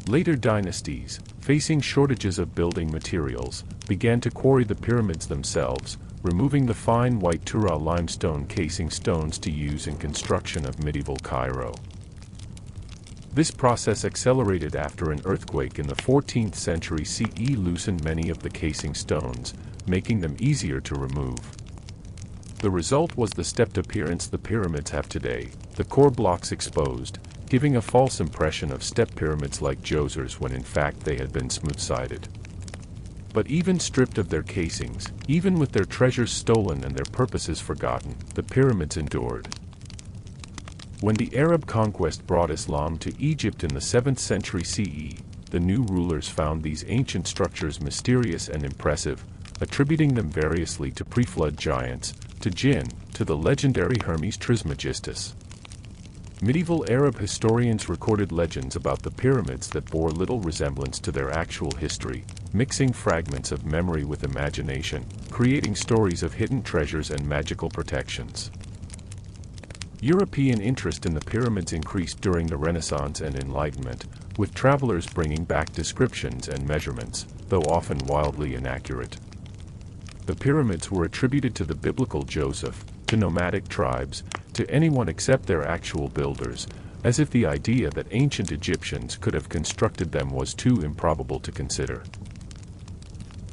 A: Later dynasties, facing shortages of building materials, began to quarry the pyramids themselves, removing the fine white Tura limestone casing stones to use in construction of medieval Cairo. This process accelerated after an earthquake in the 14th century CE loosened many of the casing stones, making them easier to remove. The result was the stepped appearance the pyramids have today, the core blocks exposed, giving a false impression of step pyramids like Djoser's when in fact they had been smooth-sided. But even stripped of their casings, even with their treasures stolen and their purposes forgotten, the pyramids endured. When the Arab conquest brought Islam to Egypt in the 7th century CE, the new rulers found these ancient structures mysterious and impressive, attributing them variously to pre-flood giants, to jinn, to the legendary Hermes Trismegistus. Medieval Arab historians recorded legends about the pyramids that bore little resemblance to their actual history, mixing fragments of memory with imagination, creating stories of hidden treasures and magical protections. European interest in the pyramids increased during the Renaissance and Enlightenment, with travelers bringing back descriptions and measurements, though often wildly inaccurate. The pyramids were attributed to the biblical Joseph, to nomadic tribes, to anyone except their actual builders, as if the idea that ancient Egyptians could have constructed them was too improbable to consider.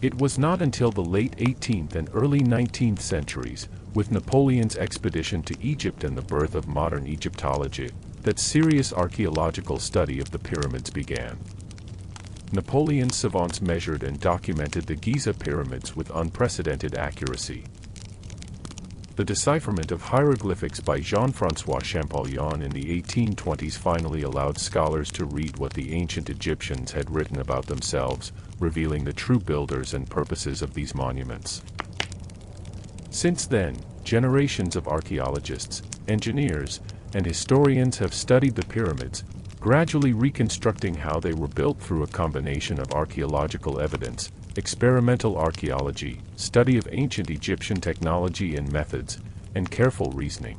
A: It was not until the late 18th and early 19th centuries, with Napoleon's expedition to Egypt and the birth of modern Egyptology, that serious archaeological study of the pyramids began. Napoleon's savants measured and documented the Giza pyramids with unprecedented accuracy. The decipherment of hieroglyphics by Jean-François Champollion in the 1820s finally allowed scholars to read what the ancient Egyptians had written about themselves, revealing the true builders and purposes of these monuments. Since then, generations of archaeologists, engineers, and historians have studied the pyramids, gradually reconstructing how they were built through a combination of archaeological evidence, experimental archaeology, study of ancient Egyptian technology and methods, and careful reasoning.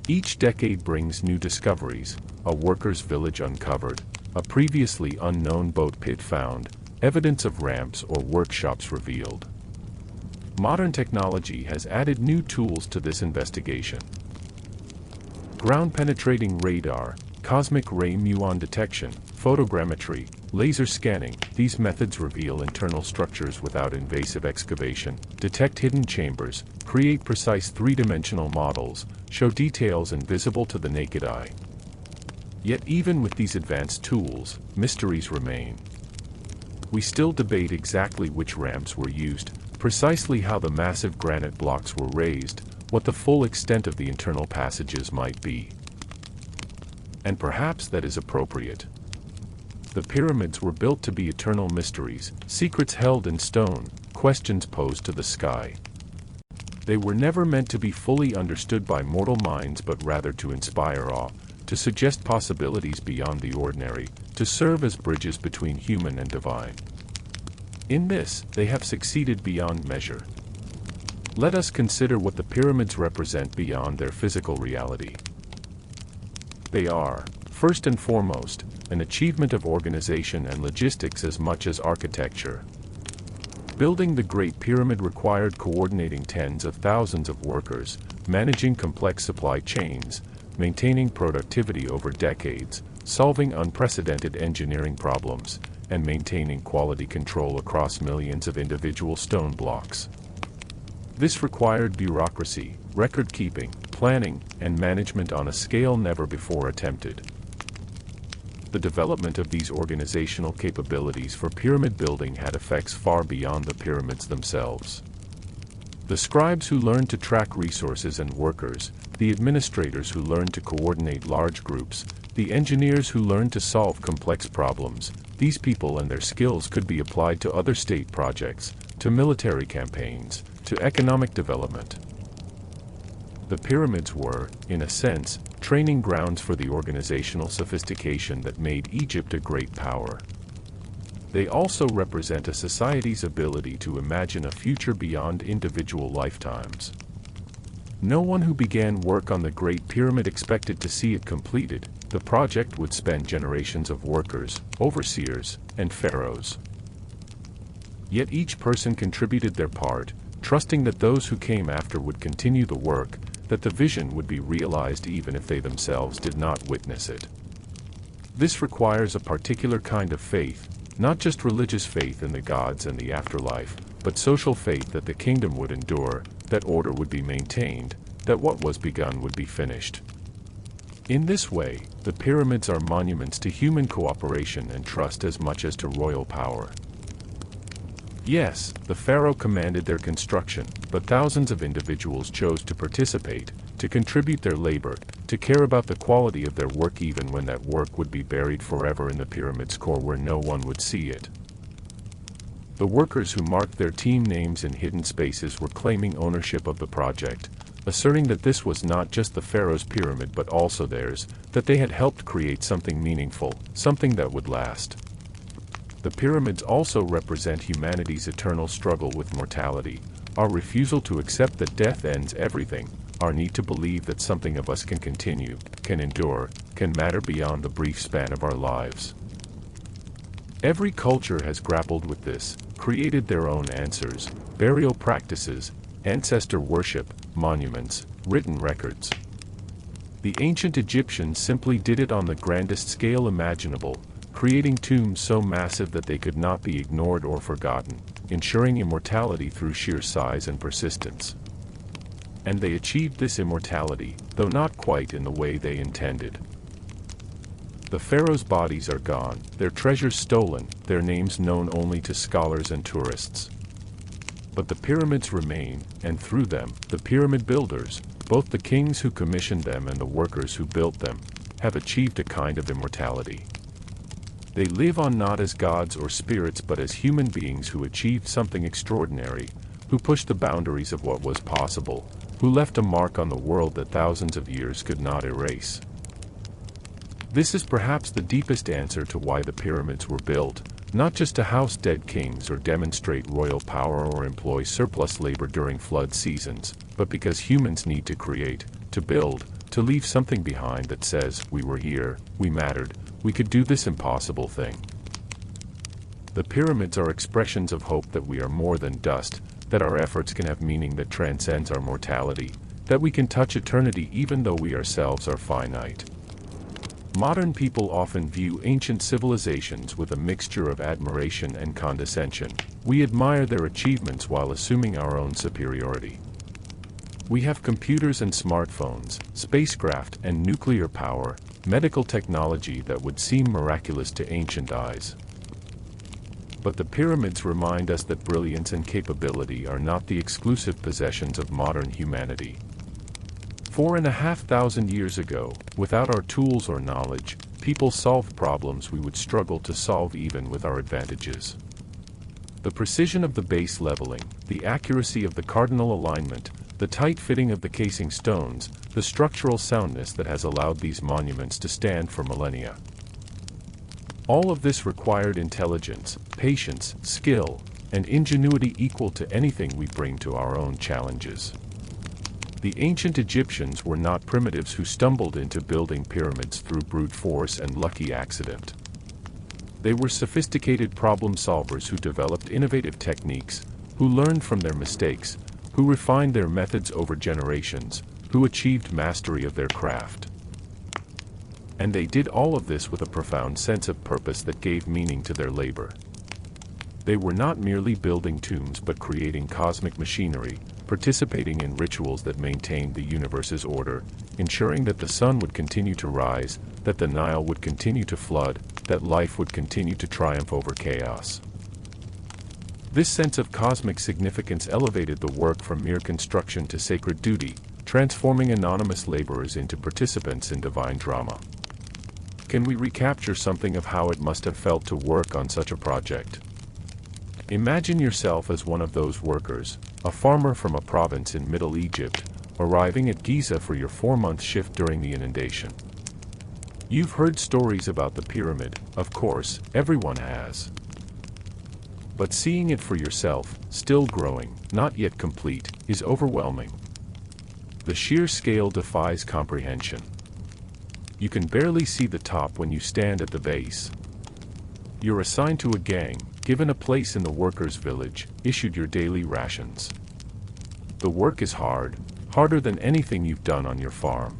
A: Each decade brings new discoveries: a workers' village uncovered, a previously unknown boat pit found, evidence of ramps or workshops revealed. Modern technology has added new tools to this investigation. Ground-penetrating radar, cosmic ray muon detection, photogrammetry, laser scanning, these methods reveal internal structures without invasive excavation, detect hidden chambers, create precise three-dimensional models, show details invisible to the naked eye. Yet even with these advanced tools, mysteries remain. We still debate exactly which ramps were used, precisely how the massive granite blocks were raised, what the full extent of the internal passages might be. And perhaps that is appropriate. The pyramids were built to be eternal mysteries, secrets held in stone, questions posed to the sky. They were never meant to be fully understood by mortal minds but rather to inspire awe, to suggest possibilities beyond the ordinary, to serve as bridges between human and divine. In this, they have succeeded beyond measure. Let us consider what the pyramids represent beyond their physical reality. They are, first and foremost, an achievement of organization and logistics as much as architecture. Building the Great Pyramid required coordinating tens of thousands of workers, managing complex supply chains, maintaining productivity over decades, solving unprecedented engineering problems, and maintaining quality control across millions of individual stone blocks. This required bureaucracy, record-keeping, planning, and management on a scale never before attempted. The development of these organizational capabilities for pyramid building had effects far beyond the pyramids themselves. The scribes who learned to track resources and workers, the administrators who learned to coordinate large groups, the engineers who learned to solve complex problems, these people and their skills could be applied to other state projects, to military campaigns, to economic development. The pyramids were, in a sense, training grounds for the organizational sophistication that made Egypt a great power. They also represent a society's ability to imagine a future beyond individual lifetimes. No one who began work on the Great Pyramid expected to see it completed. The project would spend generations of workers, overseers, and pharaohs. Yet each person contributed their part, trusting that those who came after would continue the work, that the vision would be realized even if they themselves did not witness it. This requires a particular kind of faith, not just religious faith in the gods and the afterlife, but social faith that the kingdom would endure, that order would be maintained, that what was begun would be finished. In this way, the pyramids are monuments to human cooperation and trust as much as to royal power. Yes, the pharaoh commanded their construction, but thousands of individuals chose to participate, to contribute their labor, to care about the quality of their work even when that work would be buried forever in the pyramid's core where no one would see it. The workers who marked their team names in hidden spaces were claiming ownership of the project, asserting that this was not just the pharaoh's pyramid but also theirs, that they had helped create something meaningful, something that would last. The pyramids also represent humanity's eternal struggle with mortality, our refusal to accept that death ends everything, our need to believe that something of us can continue, can endure, can matter beyond the brief span of our lives. Every culture has grappled with this, created their own answers, burial practices, ancestor worship, monuments, written records. The ancient Egyptians simply did it on the grandest scale imaginable, creating tombs so massive that they could not be ignored or forgotten, ensuring immortality through sheer size and persistence. And they achieved this immortality, though not quite in the way they intended. The pharaoh's bodies are gone, their treasures stolen, their names known only to scholars and tourists. But the pyramids remain, and through them, the pyramid builders, both the kings who commissioned them and the workers who built them, have achieved a kind of immortality. They live on not as gods or spirits but as human beings who achieved something extraordinary, who pushed the boundaries of what was possible, who left a mark on the world that thousands of years could not erase. This is perhaps the deepest answer to why the pyramids were built, not just to house dead kings or demonstrate royal power or employ surplus labor during flood seasons, but because humans need to create, to build, to leave something behind that says, we were here, we mattered, we could do this impossible thing. The pyramids are expressions of hope that we are more than dust, that our efforts can have meaning that transcends our mortality, that we can touch eternity even though we ourselves are finite. Modern people often view ancient civilizations with a mixture of admiration and condescension. We admire their achievements while assuming our own superiority. We have computers and smartphones, spacecraft and nuclear power, medical technology that would seem miraculous to ancient eyes. But the pyramids remind us that brilliance and capability are not the exclusive possessions of modern humanity. 4,500 years ago, without our tools or knowledge, people solved problems we would struggle to solve even with our advantages. The precision of the base leveling, the accuracy of the cardinal alignment, the tight fitting of the casing stones, the structural soundness that has allowed these monuments to stand for millennia. All of this required intelligence, patience, skill, and ingenuity equal to anything we bring to our own challenges. The ancient Egyptians were not primitives who stumbled into building pyramids through brute force and lucky accident. They were sophisticated problem solvers who developed innovative techniques, who learned from their mistakes, who refined their methods over generations, who achieved mastery of their craft. And they did all of this with a profound sense of purpose that gave meaning to their labor. They were not merely building tombs but creating cosmic machinery, participating in rituals that maintained the universe's order, ensuring that the sun would continue to rise, that the Nile would continue to flood, that life would continue to triumph over chaos. This sense of cosmic significance elevated the work from mere construction to sacred duty, transforming anonymous laborers into participants in divine drama. Can we recapture something of how it must have felt to work on such a project? Imagine yourself as one of those workers, a farmer from a province in Middle Egypt, arriving at Giza for your 4-month shift during the inundation. You've heard stories about the pyramid, of course, everyone has. But seeing it for yourself, still growing, not yet complete, is overwhelming. The sheer scale defies comprehension. You can barely see the top when you stand at the base. You're assigned to a gang, given a place in the workers' village, issued your daily rations. The work is hard, harder than anything you've done on your farm.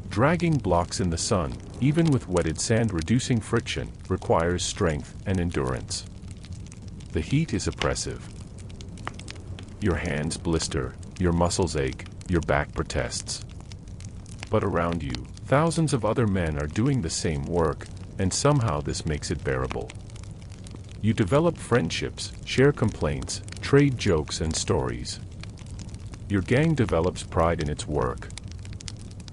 A: Dragging blocks in the sun, even with wetted sand reducing friction, requires strength and endurance. The heat is oppressive. Your hands blister, your muscles ache, your back protests. But around you, thousands of other men are doing the same work, and somehow this makes it bearable. You develop friendships, share complaints, trade jokes and stories. Your gang develops pride in its work.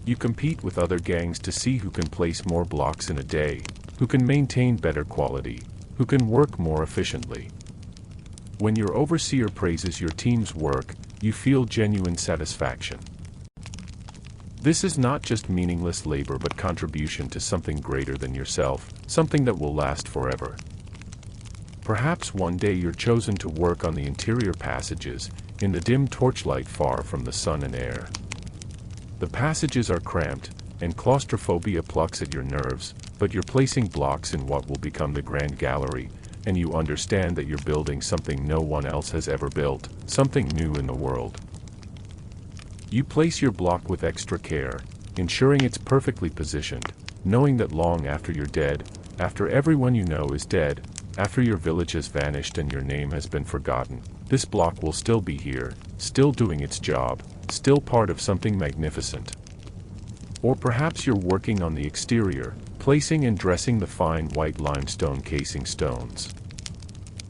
A: You compete with other gangs to see who can place more blocks in a day, who can maintain better quality, who can work more efficiently. When your overseer praises your team's work, you feel genuine satisfaction. This is not just meaningless labor but contribution to something greater than yourself, something that will last forever. Perhaps one day you're chosen to work on the interior passages, in the dim torchlight far from the sun and air. The passages are cramped, and claustrophobia plucks at your nerves, but you're placing blocks in what will become the grand gallery, and you understand that you're building something no one else has ever built, something new in the world. You place your block with extra care, ensuring it's perfectly positioned, knowing that long after you're dead, after everyone you know is dead, after your village has vanished and your name has been forgotten, this block will still be here, still doing its job, still part of something magnificent. Or perhaps you're working on the exterior, placing and dressing the fine white limestone casing stones.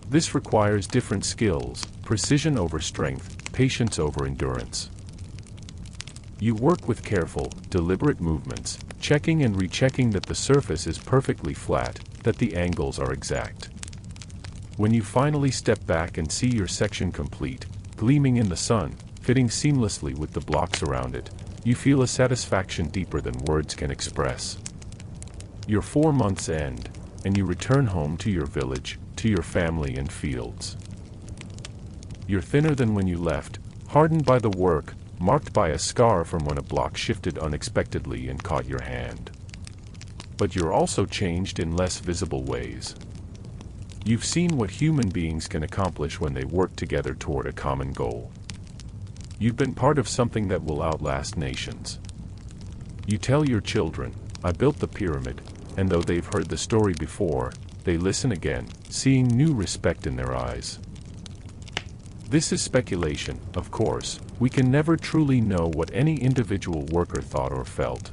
A: This requires different skills, precision over strength, patience over endurance. You work with careful, deliberate movements, checking and rechecking that the surface is perfectly flat, that the angles are exact. When you finally step back and see your section complete, gleaming in the sun, fitting seamlessly with the blocks around it, you feel a satisfaction deeper than words can express. Your 4 months end, and you return home to your village, to your family and fields. You're thinner than when you left, hardened by the work, marked by a scar from when a block shifted unexpectedly and caught your hand. But you're also changed in less visible ways. You've seen what human beings can accomplish when they work together toward a common goal. You've been part of something that will outlast nations. You tell your children, I built the pyramid, and though they've heard the story before, they listen again, seeing new respect in their eyes. This is speculation, of course. We can never truly know what any individual worker thought or felt.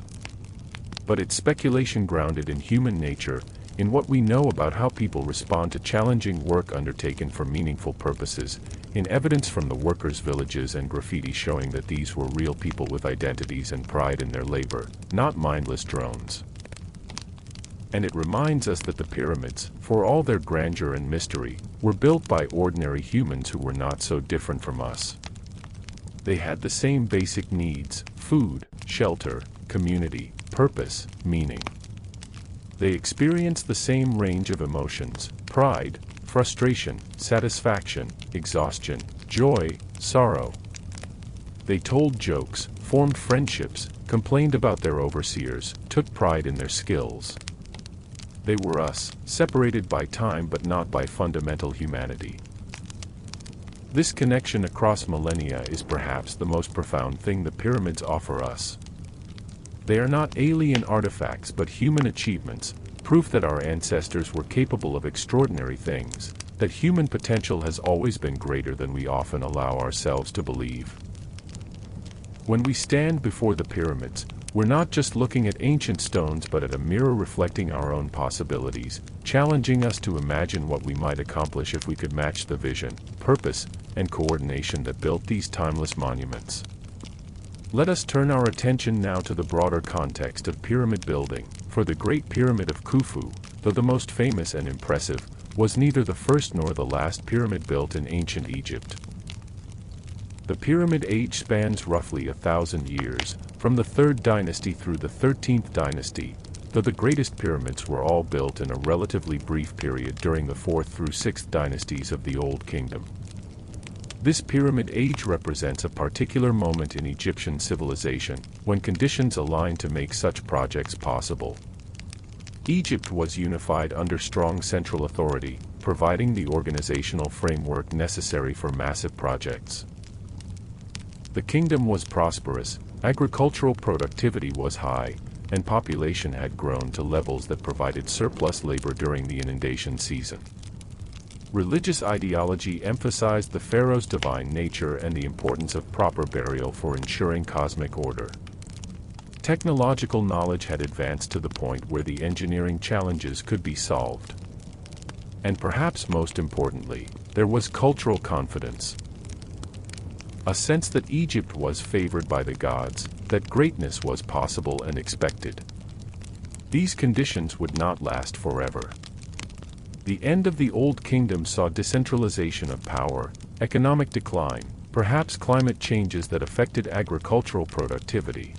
A: But it's speculation grounded in human nature, in what we know about how people respond to challenging work undertaken for meaningful purposes, in evidence from the workers' villages and graffiti showing that these were real people with identities and pride in their labor, not mindless drones. And it reminds us that the pyramids, for all their grandeur and mystery, were built by ordinary humans who were not so different from us. They had the same basic needs: food, shelter, community, purpose, meaning. They experienced the same range of emotions: pride, frustration, satisfaction, exhaustion, joy, sorrow. They told jokes, formed friendships, complained about their overseers, took pride in their skills. They were us, separated by time but not by fundamental humanity. This connection across millennia is perhaps the most profound thing the pyramids offer us. They are not alien artifacts but human achievements, proof that our ancestors were capable of extraordinary things, that human potential has always been greater than we often allow ourselves to believe. When we stand before the pyramids, we're not just looking at ancient stones but at a mirror reflecting our own possibilities, challenging us to imagine what we might accomplish if we could match the vision, purpose, and coordination that built these timeless monuments. Let us turn our attention now to the broader context of pyramid building, for the Great Pyramid of Khufu, though the most famous and impressive, was neither the first nor the last pyramid built in ancient Egypt. The pyramid age spans roughly 1,000 years, from the 3rd dynasty through the 13th dynasty, though the greatest pyramids were all built in a relatively brief period during the 4th through 6th dynasties of the Old Kingdom. This pyramid age represents a particular moment in Egyptian civilization, when conditions aligned to make such projects possible. Egypt was unified under strong central authority, providing the organizational framework necessary for massive projects. The kingdom was prosperous, agricultural productivity was high, and population had grown to levels that provided surplus labor during the inundation season. Religious ideology emphasized the pharaoh's divine nature and the importance of proper burial for ensuring cosmic order. Technological knowledge had advanced to the point where the engineering challenges could be solved. And perhaps most importantly, there was cultural confidence. A sense that Egypt was favored by the gods, that greatness was possible and expected. These conditions would not last forever. The end of the Old Kingdom saw decentralization of power, economic decline, perhaps climate changes that affected agricultural productivity.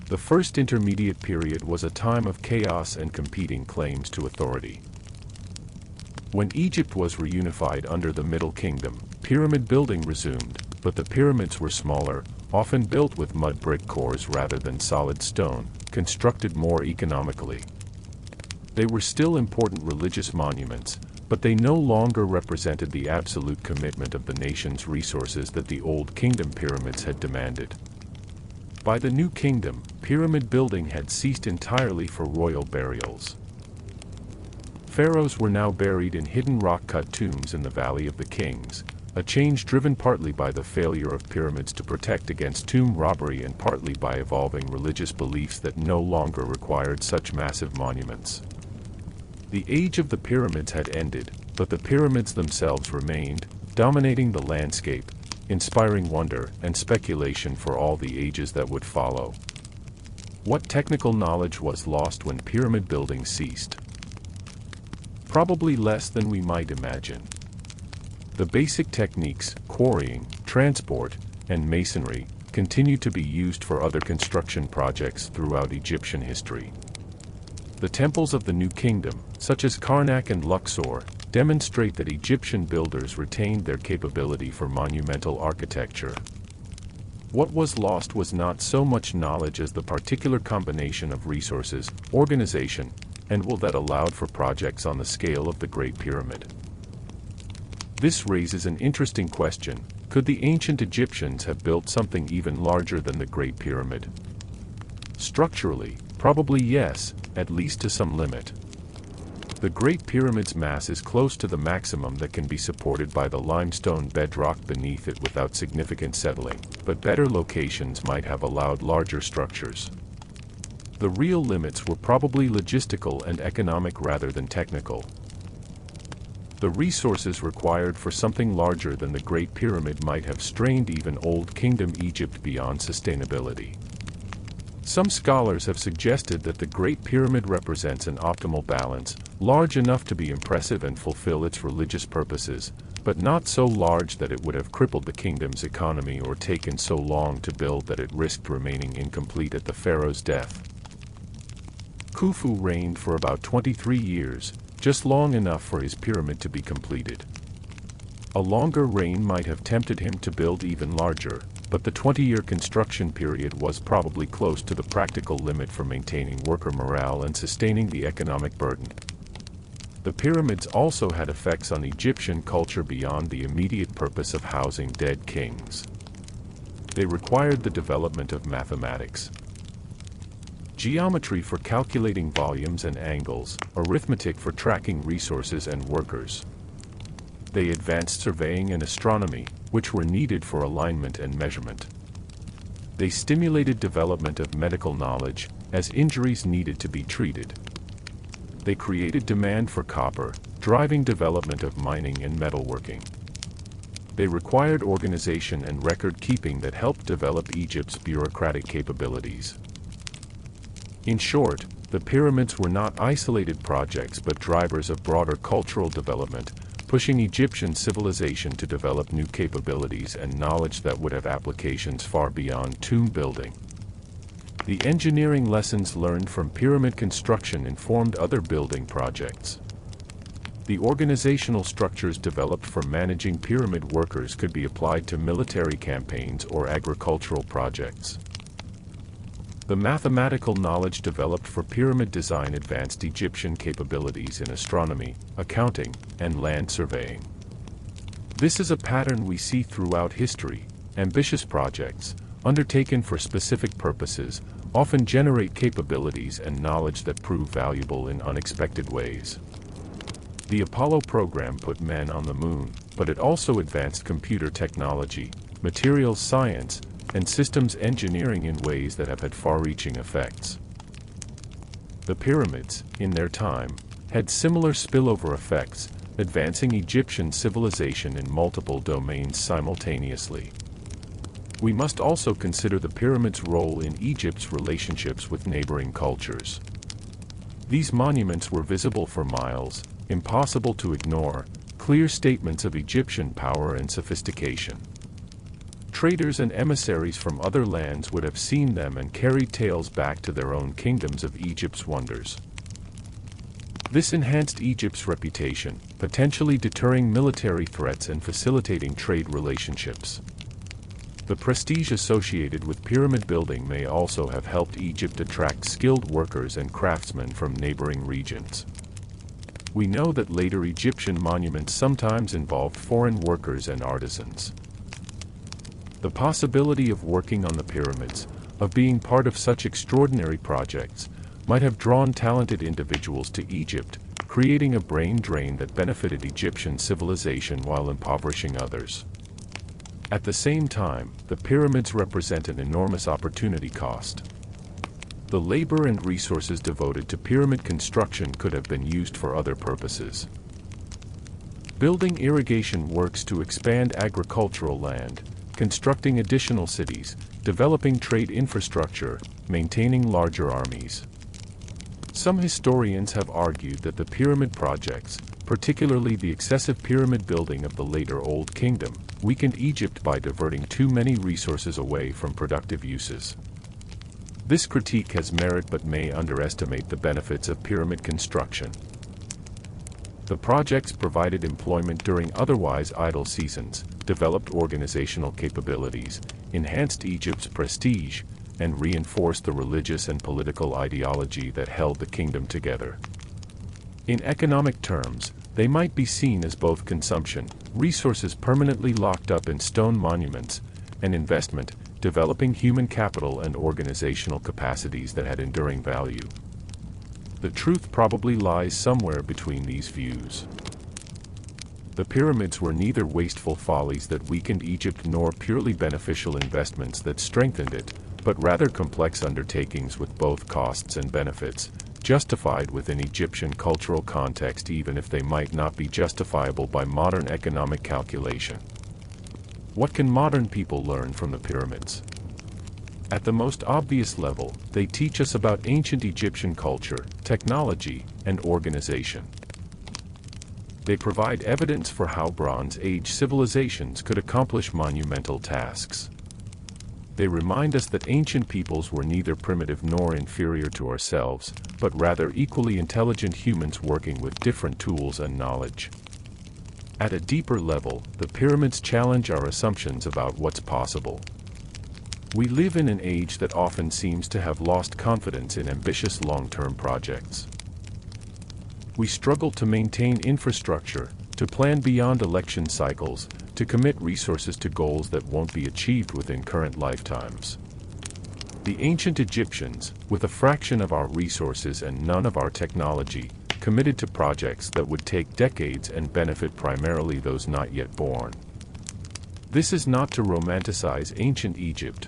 A: The first intermediate period was a time of chaos and competing claims to authority. When Egypt was reunified under the Middle Kingdom, pyramid building resumed, but the pyramids were smaller, often built with mud brick cores rather than solid stone, constructed more economically. They were still important religious monuments, but they no longer represented the absolute commitment of the nation's resources that the Old Kingdom pyramids had demanded. By the New Kingdom, pyramid building had ceased entirely for royal burials. Pharaohs were now buried in hidden rock-cut tombs in the Valley of the Kings, a change driven partly by the failure of pyramids to protect against tomb robbery and partly by evolving religious beliefs that no longer required such massive monuments. The age of the pyramids had ended, but the pyramids themselves remained, dominating the landscape, inspiring wonder and speculation for all the ages that would follow. What technical knowledge was lost when pyramid building ceased? Probably less than we might imagine. The basic techniques, quarrying, transport, and masonry, continue to be used for other construction projects throughout Egyptian history. The temples of the New Kingdom, such as Karnak and Luxor, demonstrate that Egyptian builders retained their capability for monumental architecture. What was lost was not so much knowledge as the particular combination of resources, organization, and will that allowed for projects on the scale of the Great Pyramid. This raises an interesting question: could the ancient Egyptians have built something even larger than the Great Pyramid? Structurally, probably yes, at least to some limit. The Great Pyramid's mass is close to the maximum that can be supported by the limestone bedrock beneath it without significant settling, but better locations might have allowed larger structures. The real limits were probably logistical and economic rather than technical. The resources required for something larger than the Great Pyramid might have strained even Old Kingdom Egypt beyond sustainability. Some scholars have suggested that the Great Pyramid represents an optimal balance, large enough to be impressive and fulfill its religious purposes, but not so large that it would have crippled the kingdom's economy or taken so long to build that it risked remaining incomplete at the pharaoh's death. Khufu reigned for about 23 years, just long enough for his pyramid to be completed. A longer reign might have tempted him to build even larger, but the 20-year construction period was probably close to the practical limit for maintaining worker morale and sustaining the economic burden. The pyramids also had effects on Egyptian culture beyond the immediate purpose of housing dead kings. They required the development of mathematics, geometry for calculating volumes and angles, arithmetic for tracking resources and workers. They advanced surveying and astronomy, which were needed for alignment and measurement. They stimulated development of medical knowledge, as injuries needed to be treated. They created demand for copper, driving development of mining and metalworking. They required organization and record-keeping that helped develop Egypt's bureaucratic capabilities. In short, the pyramids were not isolated projects but drivers of broader cultural development, pushing Egyptian civilization to develop new capabilities and knowledge that would have applications far beyond tomb building. The engineering lessons learned from pyramid construction informed other building projects. The organizational structures developed for managing pyramid workers could be applied to military campaigns or agricultural projects. The mathematical knowledge developed for pyramid design advanced Egyptian capabilities in astronomy, accounting, and land surveying. This is a pattern we see throughout history. Ambitious projects, undertaken for specific purposes, often generate capabilities and knowledge that prove valuable in unexpected ways. The Apollo program put men on the moon, but it also advanced computer technology, materials science, and systems engineering in ways that have had far-reaching effects. The pyramids, in their time, had similar spillover effects, advancing Egyptian civilization in multiple domains simultaneously. We must also consider the pyramids' role in Egypt's relationships with neighboring cultures. These monuments were visible for miles, impossible to ignore, clear statements of Egyptian power and sophistication. Traders and emissaries from other lands would have seen them and carried tales back to their own kingdoms of Egypt's wonders. This enhanced Egypt's reputation, potentially deterring military threats and facilitating trade relationships. The prestige associated with pyramid building may also have helped Egypt attract skilled workers and craftsmen from neighboring regions. We know that later Egyptian monuments sometimes involved foreign workers and artisans. The possibility of working on the pyramids, of being part of such extraordinary projects, might have drawn talented individuals to Egypt, creating a brain drain that benefited Egyptian civilization while impoverishing others. At the same time, the pyramids represent an enormous opportunity cost. The labor and resources devoted to pyramid construction could have been used for other purposes. Building irrigation works to expand agricultural land, constructing additional cities, developing trade infrastructure, maintaining larger armies. Some historians have argued that the pyramid projects, particularly the excessive pyramid building of the later Old Kingdom, weakened Egypt by diverting too many resources away from productive uses. This critique has merit but may underestimate the benefits of pyramid construction. The projects provided employment during otherwise idle seasons, developed organizational capabilities, enhanced Egypt's prestige, and reinforced the religious and political ideology that held the kingdom together. In economic terms, they might be seen as both consumption, resources permanently locked up in stone monuments, and investment, developing human capital and organizational capacities that had enduring value. The truth probably lies somewhere between these views. The pyramids were neither wasteful follies that weakened Egypt nor purely beneficial investments that strengthened it, but rather complex undertakings with both costs and benefits, justified within Egyptian cultural context even if they might not be justifiable by modern economic calculation. What can modern people learn from the pyramids? At the most obvious level, they teach us about ancient Egyptian culture, technology, and organization. They provide evidence for how Bronze Age civilizations could accomplish monumental tasks. They remind us that ancient peoples were neither primitive nor inferior to ourselves, but rather equally intelligent humans working with different tools and knowledge. At a deeper level, the pyramids challenge our assumptions about what's possible. We live in an age that often seems to have lost confidence in ambitious long-term projects. We struggle to maintain infrastructure, to plan beyond election cycles, to commit resources to goals that won't be achieved within current lifetimes. The ancient Egyptians, with a fraction of our resources and none of our technology, committed to projects that would take decades and benefit primarily those not yet born. This is not to romanticize ancient Egypt.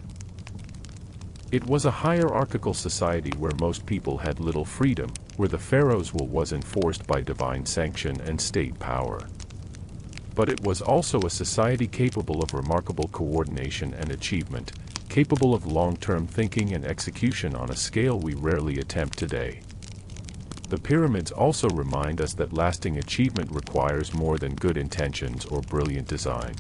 A: It was a hierarchical society where most people had little freedom, where the pharaoh's will was enforced by divine sanction and state power. But it was also a society capable of remarkable coordination and achievement, capable of long-term thinking and execution on a scale we rarely attempt today. The pyramids also remind us that lasting achievement requires more than good intentions or brilliant design.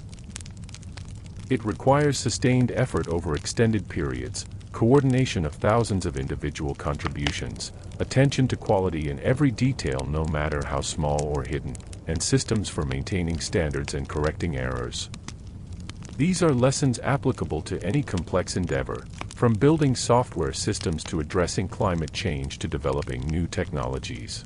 A: It requires sustained effort over extended periods, coordination of thousands of individual contributions, attention to quality in every detail no matter how small or hidden, and systems for maintaining standards and correcting errors. These are lessons applicable to any complex endeavor, from building software systems to addressing climate change to developing new technologies.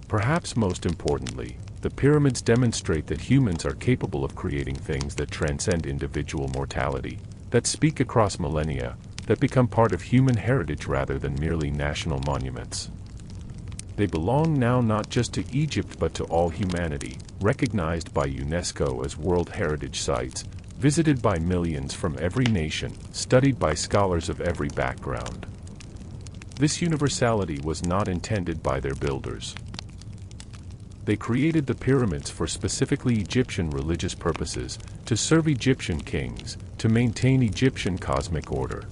A: Perhaps most importantly, the pyramids demonstrate that humans are capable of creating things that transcend individual mortality, that speak across millennia, that become part of human heritage rather than merely national monuments. They belong now not just to Egypt but to all humanity, recognized by UNESCO as World Heritage Sites, visited by millions from every nation, studied by scholars of every background. This universality was not intended by their builders. They created the pyramids for specifically Egyptian religious purposes, to serve Egyptian kings, to maintain Egyptian cosmic order.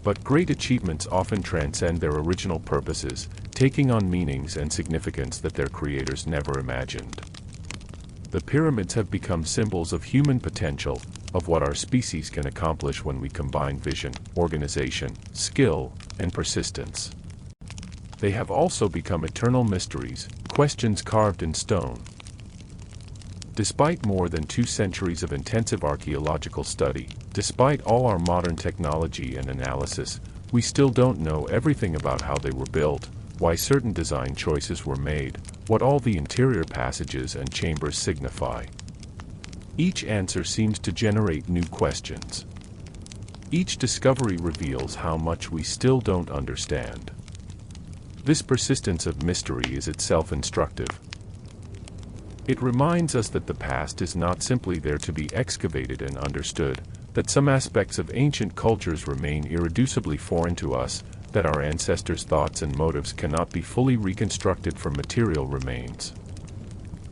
A: But great achievements often transcend their original purposes, taking on meanings and significance that their creators never imagined. The pyramids have become symbols of human potential, of what our species can accomplish when we combine vision, organization, skill, and persistence. They have also become eternal mysteries, questions carved in stone. Despite more than 2 centuries of intensive archaeological study, despite all our modern technology and analysis, we still don't know everything about how they were built, why certain design choices were made, what all the interior passages and chambers signify. Each answer seems to generate new questions. Each discovery reveals how much we still don't understand. This persistence of mystery is itself instructive. It reminds us that the past is not simply there to be excavated and understood, that some aspects of ancient cultures remain irreducibly foreign to us, that our ancestors' thoughts and motives cannot be fully reconstructed from material remains.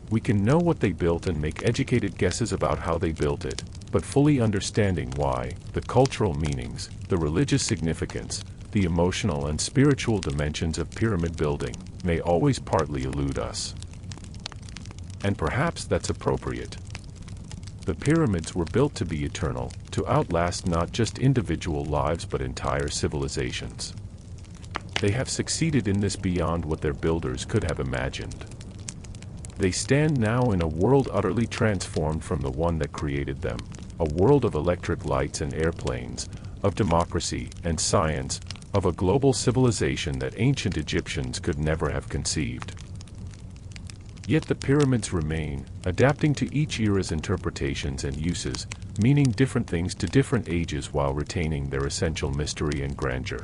A: We can know what they built and make educated guesses about how they built it, but fully understanding why, the cultural meanings, the religious significance, the emotional and spiritual dimensions of pyramid building, may always partly elude us. And perhaps that's appropriate. The pyramids were built to be eternal, to outlast not just individual lives but entire civilizations. They have succeeded in this beyond what their builders could have imagined. They stand now in a world utterly transformed from the one that created them, a world of electric lights and airplanes, of democracy and science, of a global civilization that ancient Egyptians could never have conceived. Yet the pyramids remain, adapting to each era's interpretations and uses, meaning different things to different ages while retaining their essential mystery and grandeur.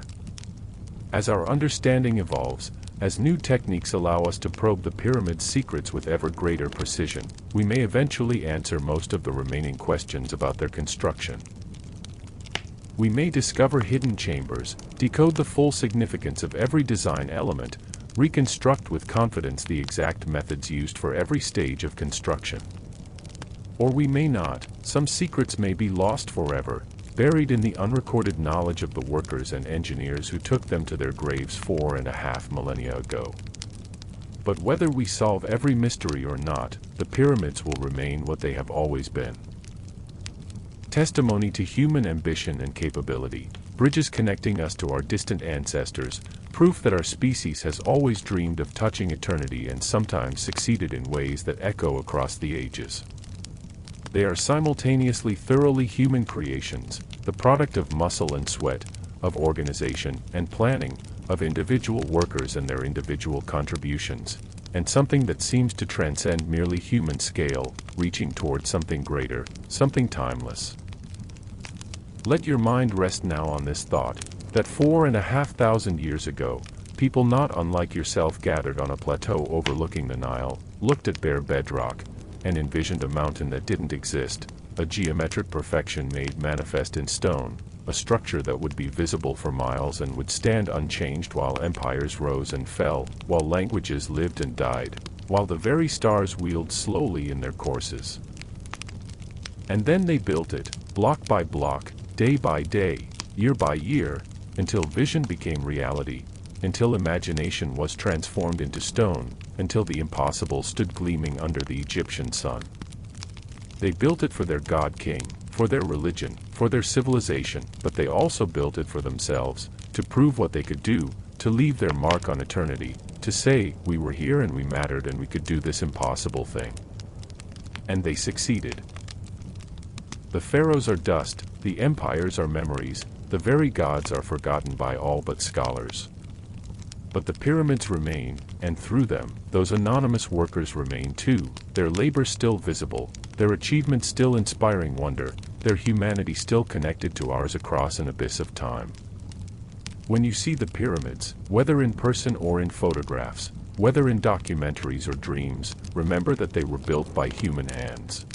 A: As our understanding evolves, as new techniques allow us to probe the pyramid's secrets with ever greater precision, we may eventually answer most of the remaining questions about their construction. We may discover hidden chambers, decode the full significance of every design element, reconstruct with confidence the exact methods used for every stage of construction. Or we may not. Some secrets may be lost forever, buried in the unrecorded knowledge of the workers and engineers who took them to their graves 4.5 millennia ago. But whether we solve every mystery or not, the pyramids will remain what they have always been. Testimony to human ambition and capability, bridges connecting us to our distant ancestors, proof that our species has always dreamed of touching eternity and sometimes succeeded in ways that echo across the ages. They are simultaneously thoroughly human creations, the product of muscle and sweat, of organization and planning, of individual workers and their individual contributions, and something that seems to transcend merely human scale, reaching toward something greater, something timeless. Let your mind rest now on this thought, that 4,500 years ago, people not unlike yourself gathered on a plateau overlooking the Nile, looked at bare bedrock, and envisioned a mountain that didn't exist, a geometric perfection made manifest in stone, a structure that would be visible for miles and would stand unchanged while empires rose and fell, while languages lived and died, while the very stars wheeled slowly in their courses. And then they built it, block by block, day by day, year by year, until vision became reality, until imagination was transformed into stone, until the impossible stood gleaming under the Egyptian sun. They built it for their god-king, for their religion, for their civilization, but they also built it for themselves, to prove what they could do, to leave their mark on eternity, to say, we were here and we mattered and we could do this impossible thing. And they succeeded. The pharaohs are dust, the empires are memories, the very gods are forgotten by all but scholars. But the pyramids remain, and through them, those anonymous workers remain too, their labor still visible, their achievements still inspiring wonder, their humanity still connected to ours across an abyss of time. When you see the pyramids, whether in person or in photographs, whether in documentaries or dreams, remember that they were built by human hands.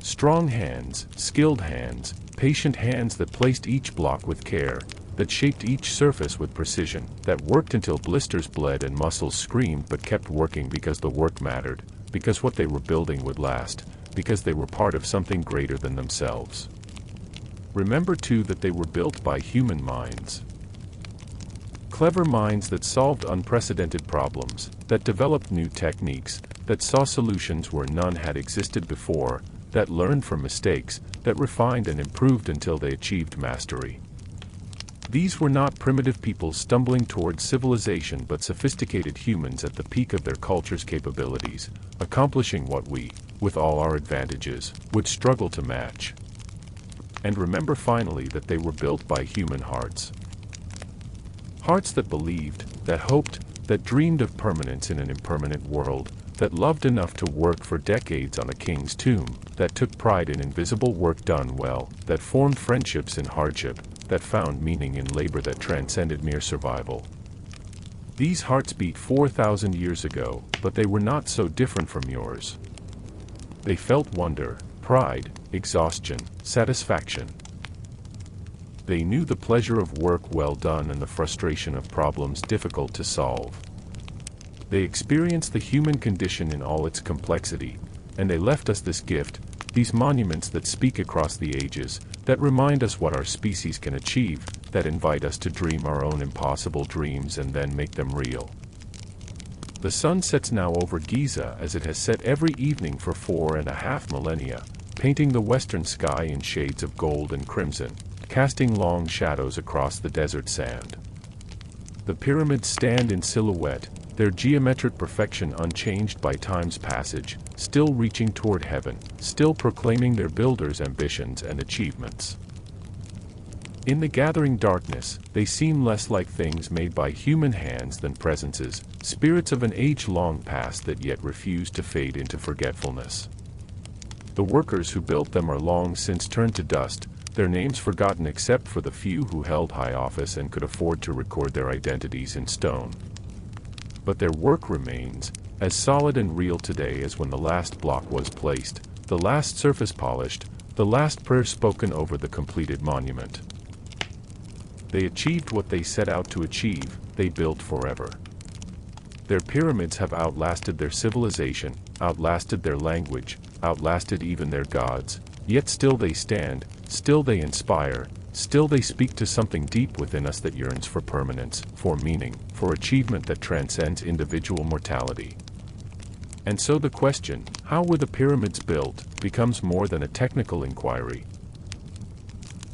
A: Strong hands, skilled hands, patient hands that placed each block with care, that shaped each surface with precision, that worked until blisters bled and muscles screamed but kept working because the work mattered, because what they were building would last, because they were part of something greater than themselves. Remember too that they were built by human minds. Clever minds that solved unprecedented problems, that developed new techniques, that saw solutions where none had existed before, that learned from mistakes, that refined and improved until they achieved mastery. These were not primitive peoples stumbling towards civilization but sophisticated humans at the peak of their culture's capabilities, accomplishing what we, with all our advantages, would struggle to match. And remember finally that they were built by human hearts. Hearts that believed, that hoped, that dreamed of permanence in an impermanent world, that loved enough to work for decades on a king's tomb, that took pride in invisible work done well, that formed friendships in hardship, that found meaning in labor that transcended mere survival. These hearts beat 4,000 years ago, but they were not so different from yours. They felt wonder, pride, exhaustion, satisfaction. They knew the pleasure of work well done and the frustration of problems difficult to solve. They experienced the human condition in all its complexity, and they left us this gift, these monuments that speak across the ages, that remind us what our species can achieve, that invite us to dream our own impossible dreams and then make them real. The sun sets now over Giza as it has set every evening for 4.5 millennia, painting the western sky in shades of gold and crimson, casting long shadows across the desert sand. The pyramids stand in silhouette, their geometric perfection unchanged by time's passage, still reaching toward heaven, still proclaiming their builders' ambitions and achievements. In the gathering darkness, they seem less like things made by human hands than presences, spirits of an age long past that yet refuse to fade into forgetfulness. The workers who built them are long since turned to dust, their names forgotten except for the few who held high office and could afford to record their identities in stone. But their work remains, as solid and real today as when the last block was placed, the last surface polished, the last prayer spoken over the completed monument. They achieved what they set out to achieve, they built forever. Their pyramids have outlasted their civilization, outlasted their language, outlasted even their gods, yet still they stand, still they inspire, still they speak to something deep within us that yearns for permanence, for meaning, for achievement that transcends individual mortality. And so the question, how were the pyramids built, becomes more than a technical inquiry.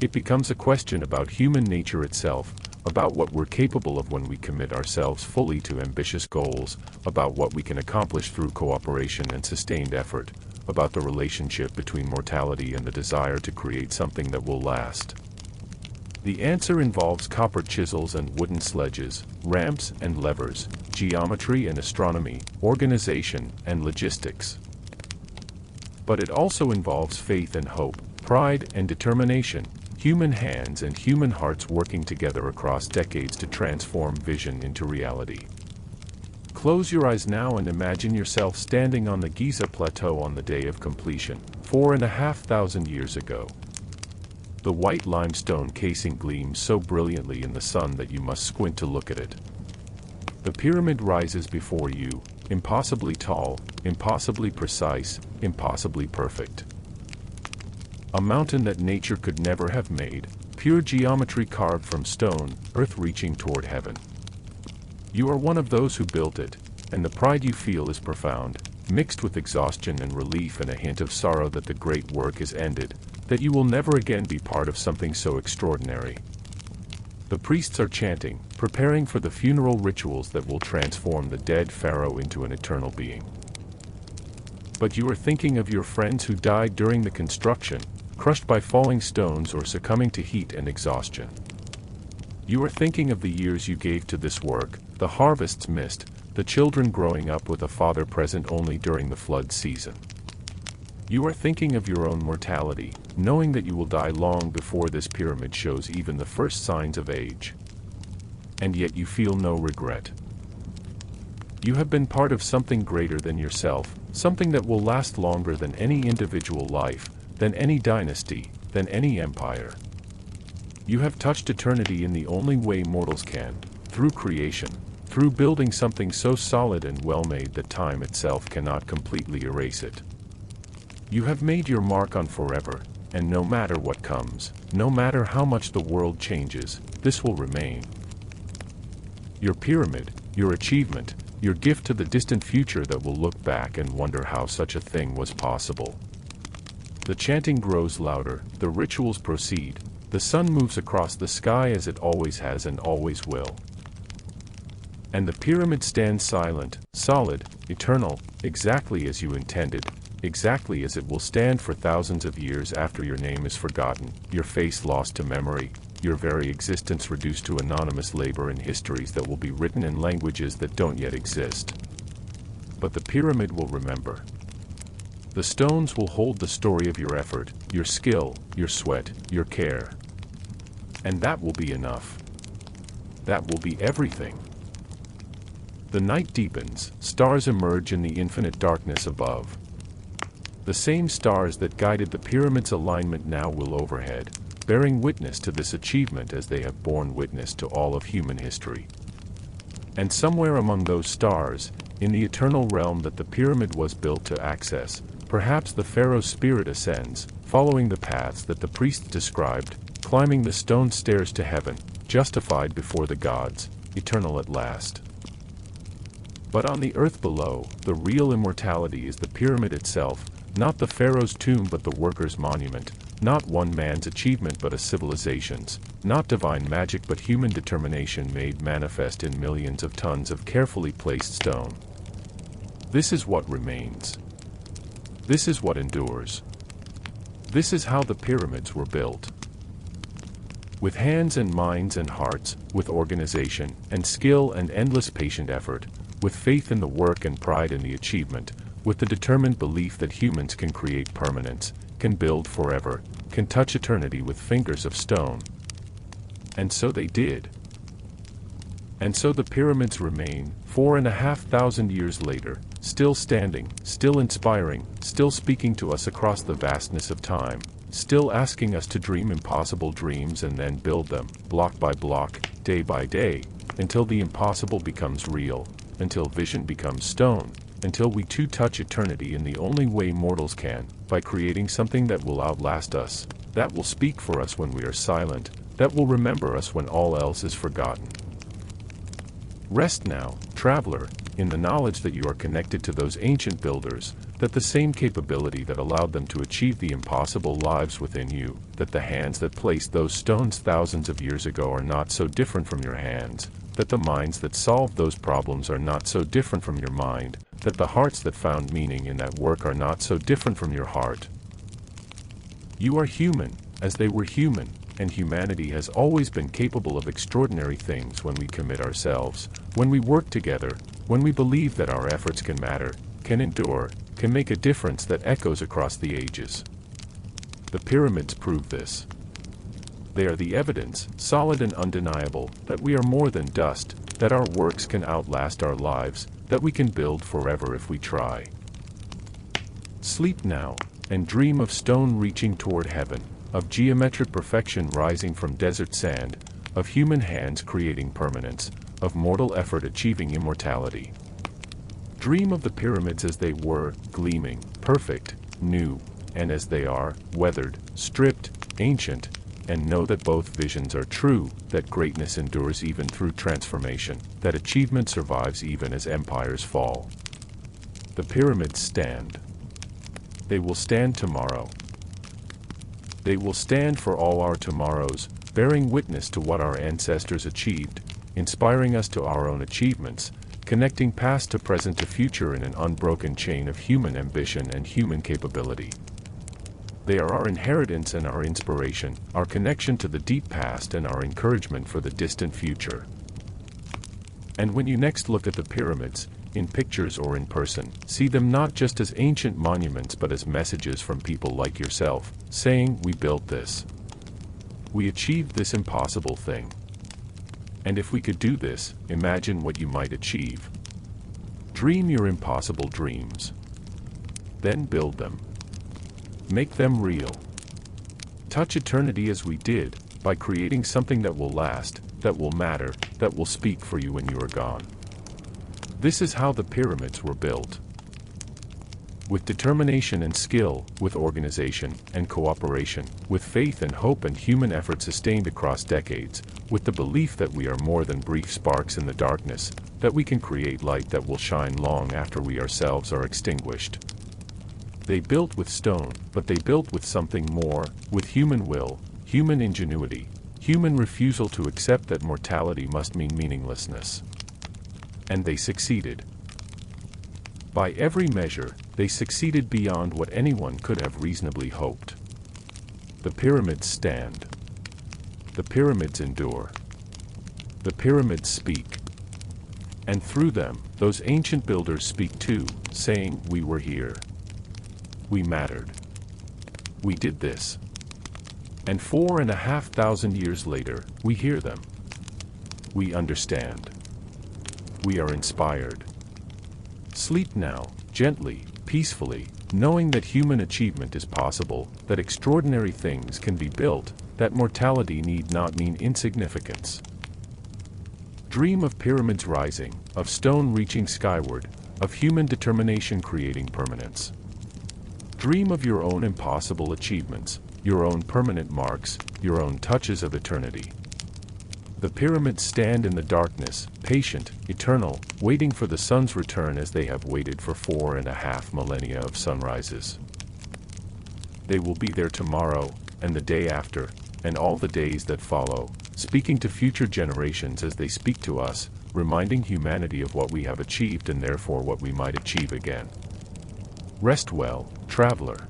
A: It becomes a question about human nature itself, about what we're capable of when we commit ourselves fully to ambitious goals, about what we can accomplish through cooperation and sustained effort, about the relationship between mortality and the desire to create something that will last. The answer involves copper chisels and wooden sledges, ramps and levers, geometry and astronomy, organization and logistics. But it also involves faith and hope, pride and determination, human hands and human hearts working together across decades to transform vision into reality. Close your eyes now and imagine yourself standing on the Giza Plateau on the day of completion, 4,500 years ago. The white limestone casing gleams so brilliantly in the sun that you must squint to look at it. The pyramid rises before you, impossibly tall, impossibly precise, impossibly perfect. A mountain that nature could never have made, pure geometry carved from stone, earth reaching toward heaven. You are one of those who built it, and the pride you feel is profound, mixed with exhaustion and relief and a hint of sorrow that the great work is ended, that you will never again be part of something so extraordinary. The priests are chanting, preparing for the funeral rituals that will transform the dead pharaoh into an eternal being. But you are thinking of your friends who died during the construction, crushed by falling stones or succumbing to heat and exhaustion. You are thinking of the years you gave to this work, the harvests missed, the children growing up with a father present only during the flood season. You are thinking of your own mortality, knowing that you will die long before this pyramid shows even the first signs of age. And yet you feel no regret. You have been part of something greater than yourself, something that will last longer than any individual life, than any dynasty, than any empire. You have touched eternity in the only way mortals can, through creation, through building something so solid and well-made that time itself cannot completely erase it. You have made your mark on forever, and no matter what comes, no matter how much the world changes, this will remain. Your pyramid, your achievement, your gift to the distant future that will look back and wonder how such a thing was possible. The chanting grows louder, the rituals proceed, the sun moves across the sky as it always has and always will. And the pyramid stands silent, solid, eternal, exactly as you intended, exactly as it will stand for thousands of years after your name is forgotten, your face lost to memory, your very existence reduced to anonymous labor in histories that will be written in languages that don't yet exist. But the pyramid will remember. The stones will hold the story of your effort, your skill, your sweat, your care. And that will be enough. That will be everything. The night deepens, stars emerge in the infinite darkness above. The same stars that guided the pyramid's alignment now will overhead, bearing witness to this achievement as they have borne witness to all of human history. And somewhere among those stars, in the eternal realm that the pyramid was built to access, perhaps the pharaoh's spirit ascends, following the paths that the priests described, climbing the stone stairs to heaven, justified before the gods, eternal at last. But on the earth below, the real immortality is the pyramid itself, not the pharaoh's tomb but the worker's monument, not one man's achievement but a civilization's, not divine magic but human determination made manifest in millions of tons of carefully placed stone. This is what remains. This is what endures. This is how the pyramids were built. With hands and minds and hearts, with organization and skill and endless patient effort, with faith in the work and pride in the achievement, with the determined belief that humans can create permanence, can build forever, can touch eternity with fingers of stone. And so they did. And so the pyramids remain, 4,500 years later, still standing, still inspiring, still speaking to us across the vastness of time, still asking us to dream impossible dreams and then build them, block by block, day by day, until the impossible becomes real, until vision becomes stone, until we too touch eternity in the only way mortals can, by creating something that will outlast us, that will speak for us when we are silent, that will remember us when all else is forgotten. Rest now, traveler, in the knowledge that you are connected to those ancient builders, that the same capability that allowed them to achieve the impossible lives within you, that the hands that placed those stones thousands of years ago are not so different from your hands, that the minds that solved those problems are not so different from your mind, that the hearts that found meaning in that work are not so different from your heart. You are human, as they were human, and humanity has always been capable of extraordinary things when we commit ourselves, when we work together, when we believe that our efforts can matter, can endure, can make a difference that echoes across the ages. The pyramids prove this. They are the evidence, solid and undeniable, that we are more than dust, that our works can outlast our lives, that we can build forever if we try. Sleep now, and dream of stone reaching toward heaven, of geometric perfection rising from desert sand, of human hands creating permanence, of mortal effort achieving immortality. Dream of the pyramids as they were, gleaming, perfect, new, and as they are, weathered, stripped, ancient, and know that both visions are true, that greatness endures even through transformation, that achievement survives even as empires fall. The pyramids stand. They will stand tomorrow. They will stand for all our tomorrows, bearing witness to what our ancestors achieved, inspiring us to our own achievements, connecting past to present to future in an unbroken chain of human ambition and human capability. They are our inheritance and our inspiration, our connection to the deep past and our encouragement for the distant future. And when you next look at the pyramids, in pictures or in person, see them not just as ancient monuments but as messages from people like yourself, saying, "We built this. We achieved this impossible thing. And if we could do this, imagine what you might achieve. Dream your impossible dreams. Then build them. Make them real. Touch eternity as we did, by creating something that will last, that will matter, that will speak for you when you are gone." This is how the pyramids were built. With determination and skill, with organization and cooperation, with faith and hope and human effort sustained across decades, with the belief that we are more than brief sparks in the darkness, that we can create light that will shine long after we ourselves are extinguished. They built with stone, but they built with something more, with human will, human ingenuity, human refusal to accept that mortality must mean meaninglessness. And they succeeded. By every measure, they succeeded beyond what anyone could have reasonably hoped. The pyramids stand. The pyramids endure. The pyramids speak. And through them, those ancient builders speak too, saying, "We were here. We mattered. We did this." And 4,500 years later, we hear them. We understand. We are inspired. Sleep now, gently, peacefully, knowing that human achievement is possible, that extraordinary things can be built, that mortality need not mean insignificance. Dream of pyramids rising, of stone reaching skyward, of human determination creating permanence. Dream of your own impossible achievements, your own permanent marks, your own touches of eternity. The pyramids stand in the darkness, patient, eternal, waiting for the sun's return as they have waited for 4.5 millennia of sunrises. They will be there tomorrow, and the day after, and all the days that follow, speaking to future generations as they speak to us, reminding humanity of what we have achieved and therefore what we might achieve again. Rest well, traveler.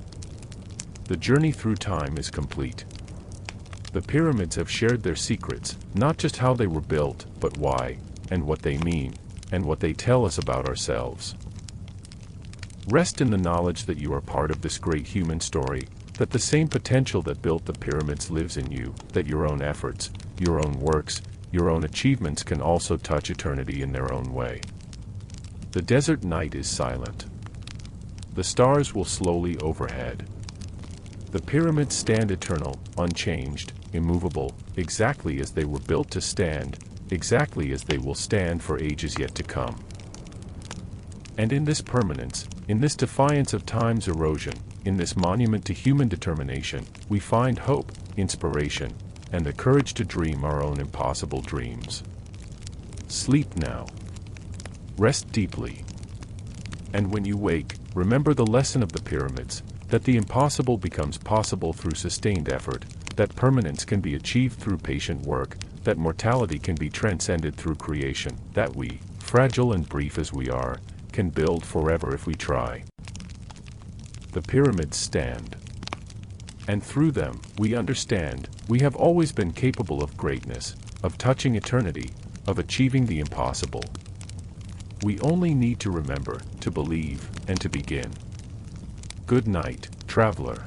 A: The journey through time is complete. The pyramids have shared their secrets, not just how they were built, but why, and what they mean, and what they tell us about ourselves. Rest in the knowledge that you are part of this great human story, that the same potential that built the pyramids lives in you, that your own efforts, your own works, your own achievements can also touch eternity in their own way. The desert night is silent. The stars will slowly overhead. The pyramids stand eternal, unchanged, immovable, exactly as they were built to stand, exactly as they will stand for ages yet to come. And in this permanence, in this defiance of time's erosion, in this monument to human determination, we find hope, inspiration, and the courage to dream our own impossible dreams. Sleep now. Rest deeply. And when you wake, remember the lesson of the pyramids, that the impossible becomes possible through sustained effort, that permanence can be achieved through patient work, that mortality can be transcended through creation, that we, fragile and brief as we are, can build forever if we try. The pyramids stand. And through them, we understand, we have always been capable of greatness, of touching eternity, of achieving the impossible. We only need to remember, to believe, and to begin. Good night, traveler.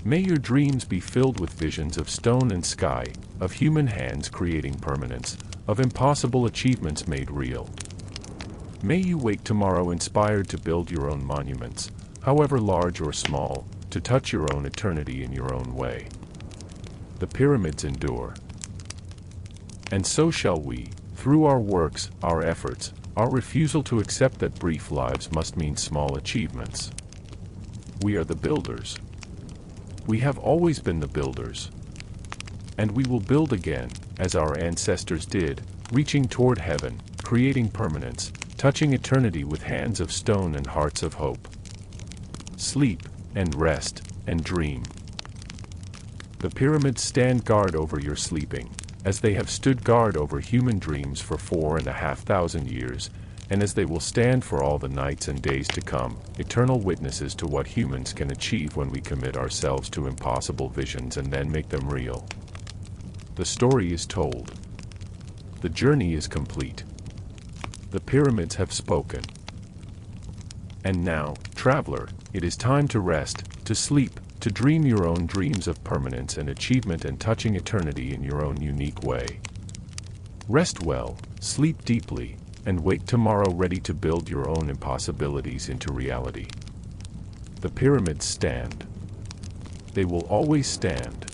A: May your dreams be filled with visions of stone and sky, of human hands creating permanence, of impossible achievements made real. May you wake tomorrow inspired to build your own monuments, however large or small, to touch your own eternity in your own way. The pyramids endure. And so shall we, through our works, our efforts, our refusal to accept that brief lives must mean small achievements. We are the builders. We have always been the builders. And we will build again, as our ancestors did, reaching toward heaven, creating permanence, touching eternity with hands of stone and hearts of hope. Sleep, and rest, and dream. The pyramids stand guard over your sleeping, as they have stood guard over human dreams for 4,500 years, and as they will stand for all the nights and days to come, eternal witnesses to what humans can achieve when we commit ourselves to impossible visions and then make them real. The story is told. The journey is complete. The pyramids have spoken. And now, traveler, it is time to rest, to sleep, to dream your own dreams of permanence and achievement and touching eternity in your own unique way. Rest well, sleep deeply, and wake tomorrow ready to build your own impossibilities into reality. The pyramids stand. They will always stand.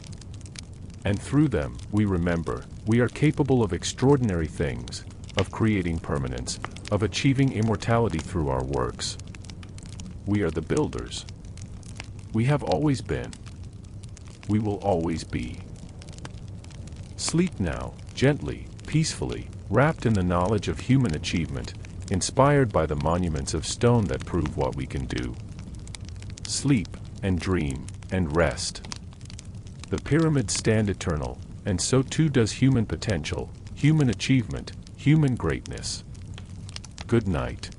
A: And through them, we remember, we are capable of extraordinary things, of creating permanence, of achieving immortality through our works. We are the builders. We have always been. We will always be. Sleep now, gently, peacefully, wrapped in the knowledge of human achievement, inspired by the monuments of stone that prove what we can do. Sleep, and dream, and rest. The pyramids stand eternal, and so too does human potential, human achievement, human greatness. Good night.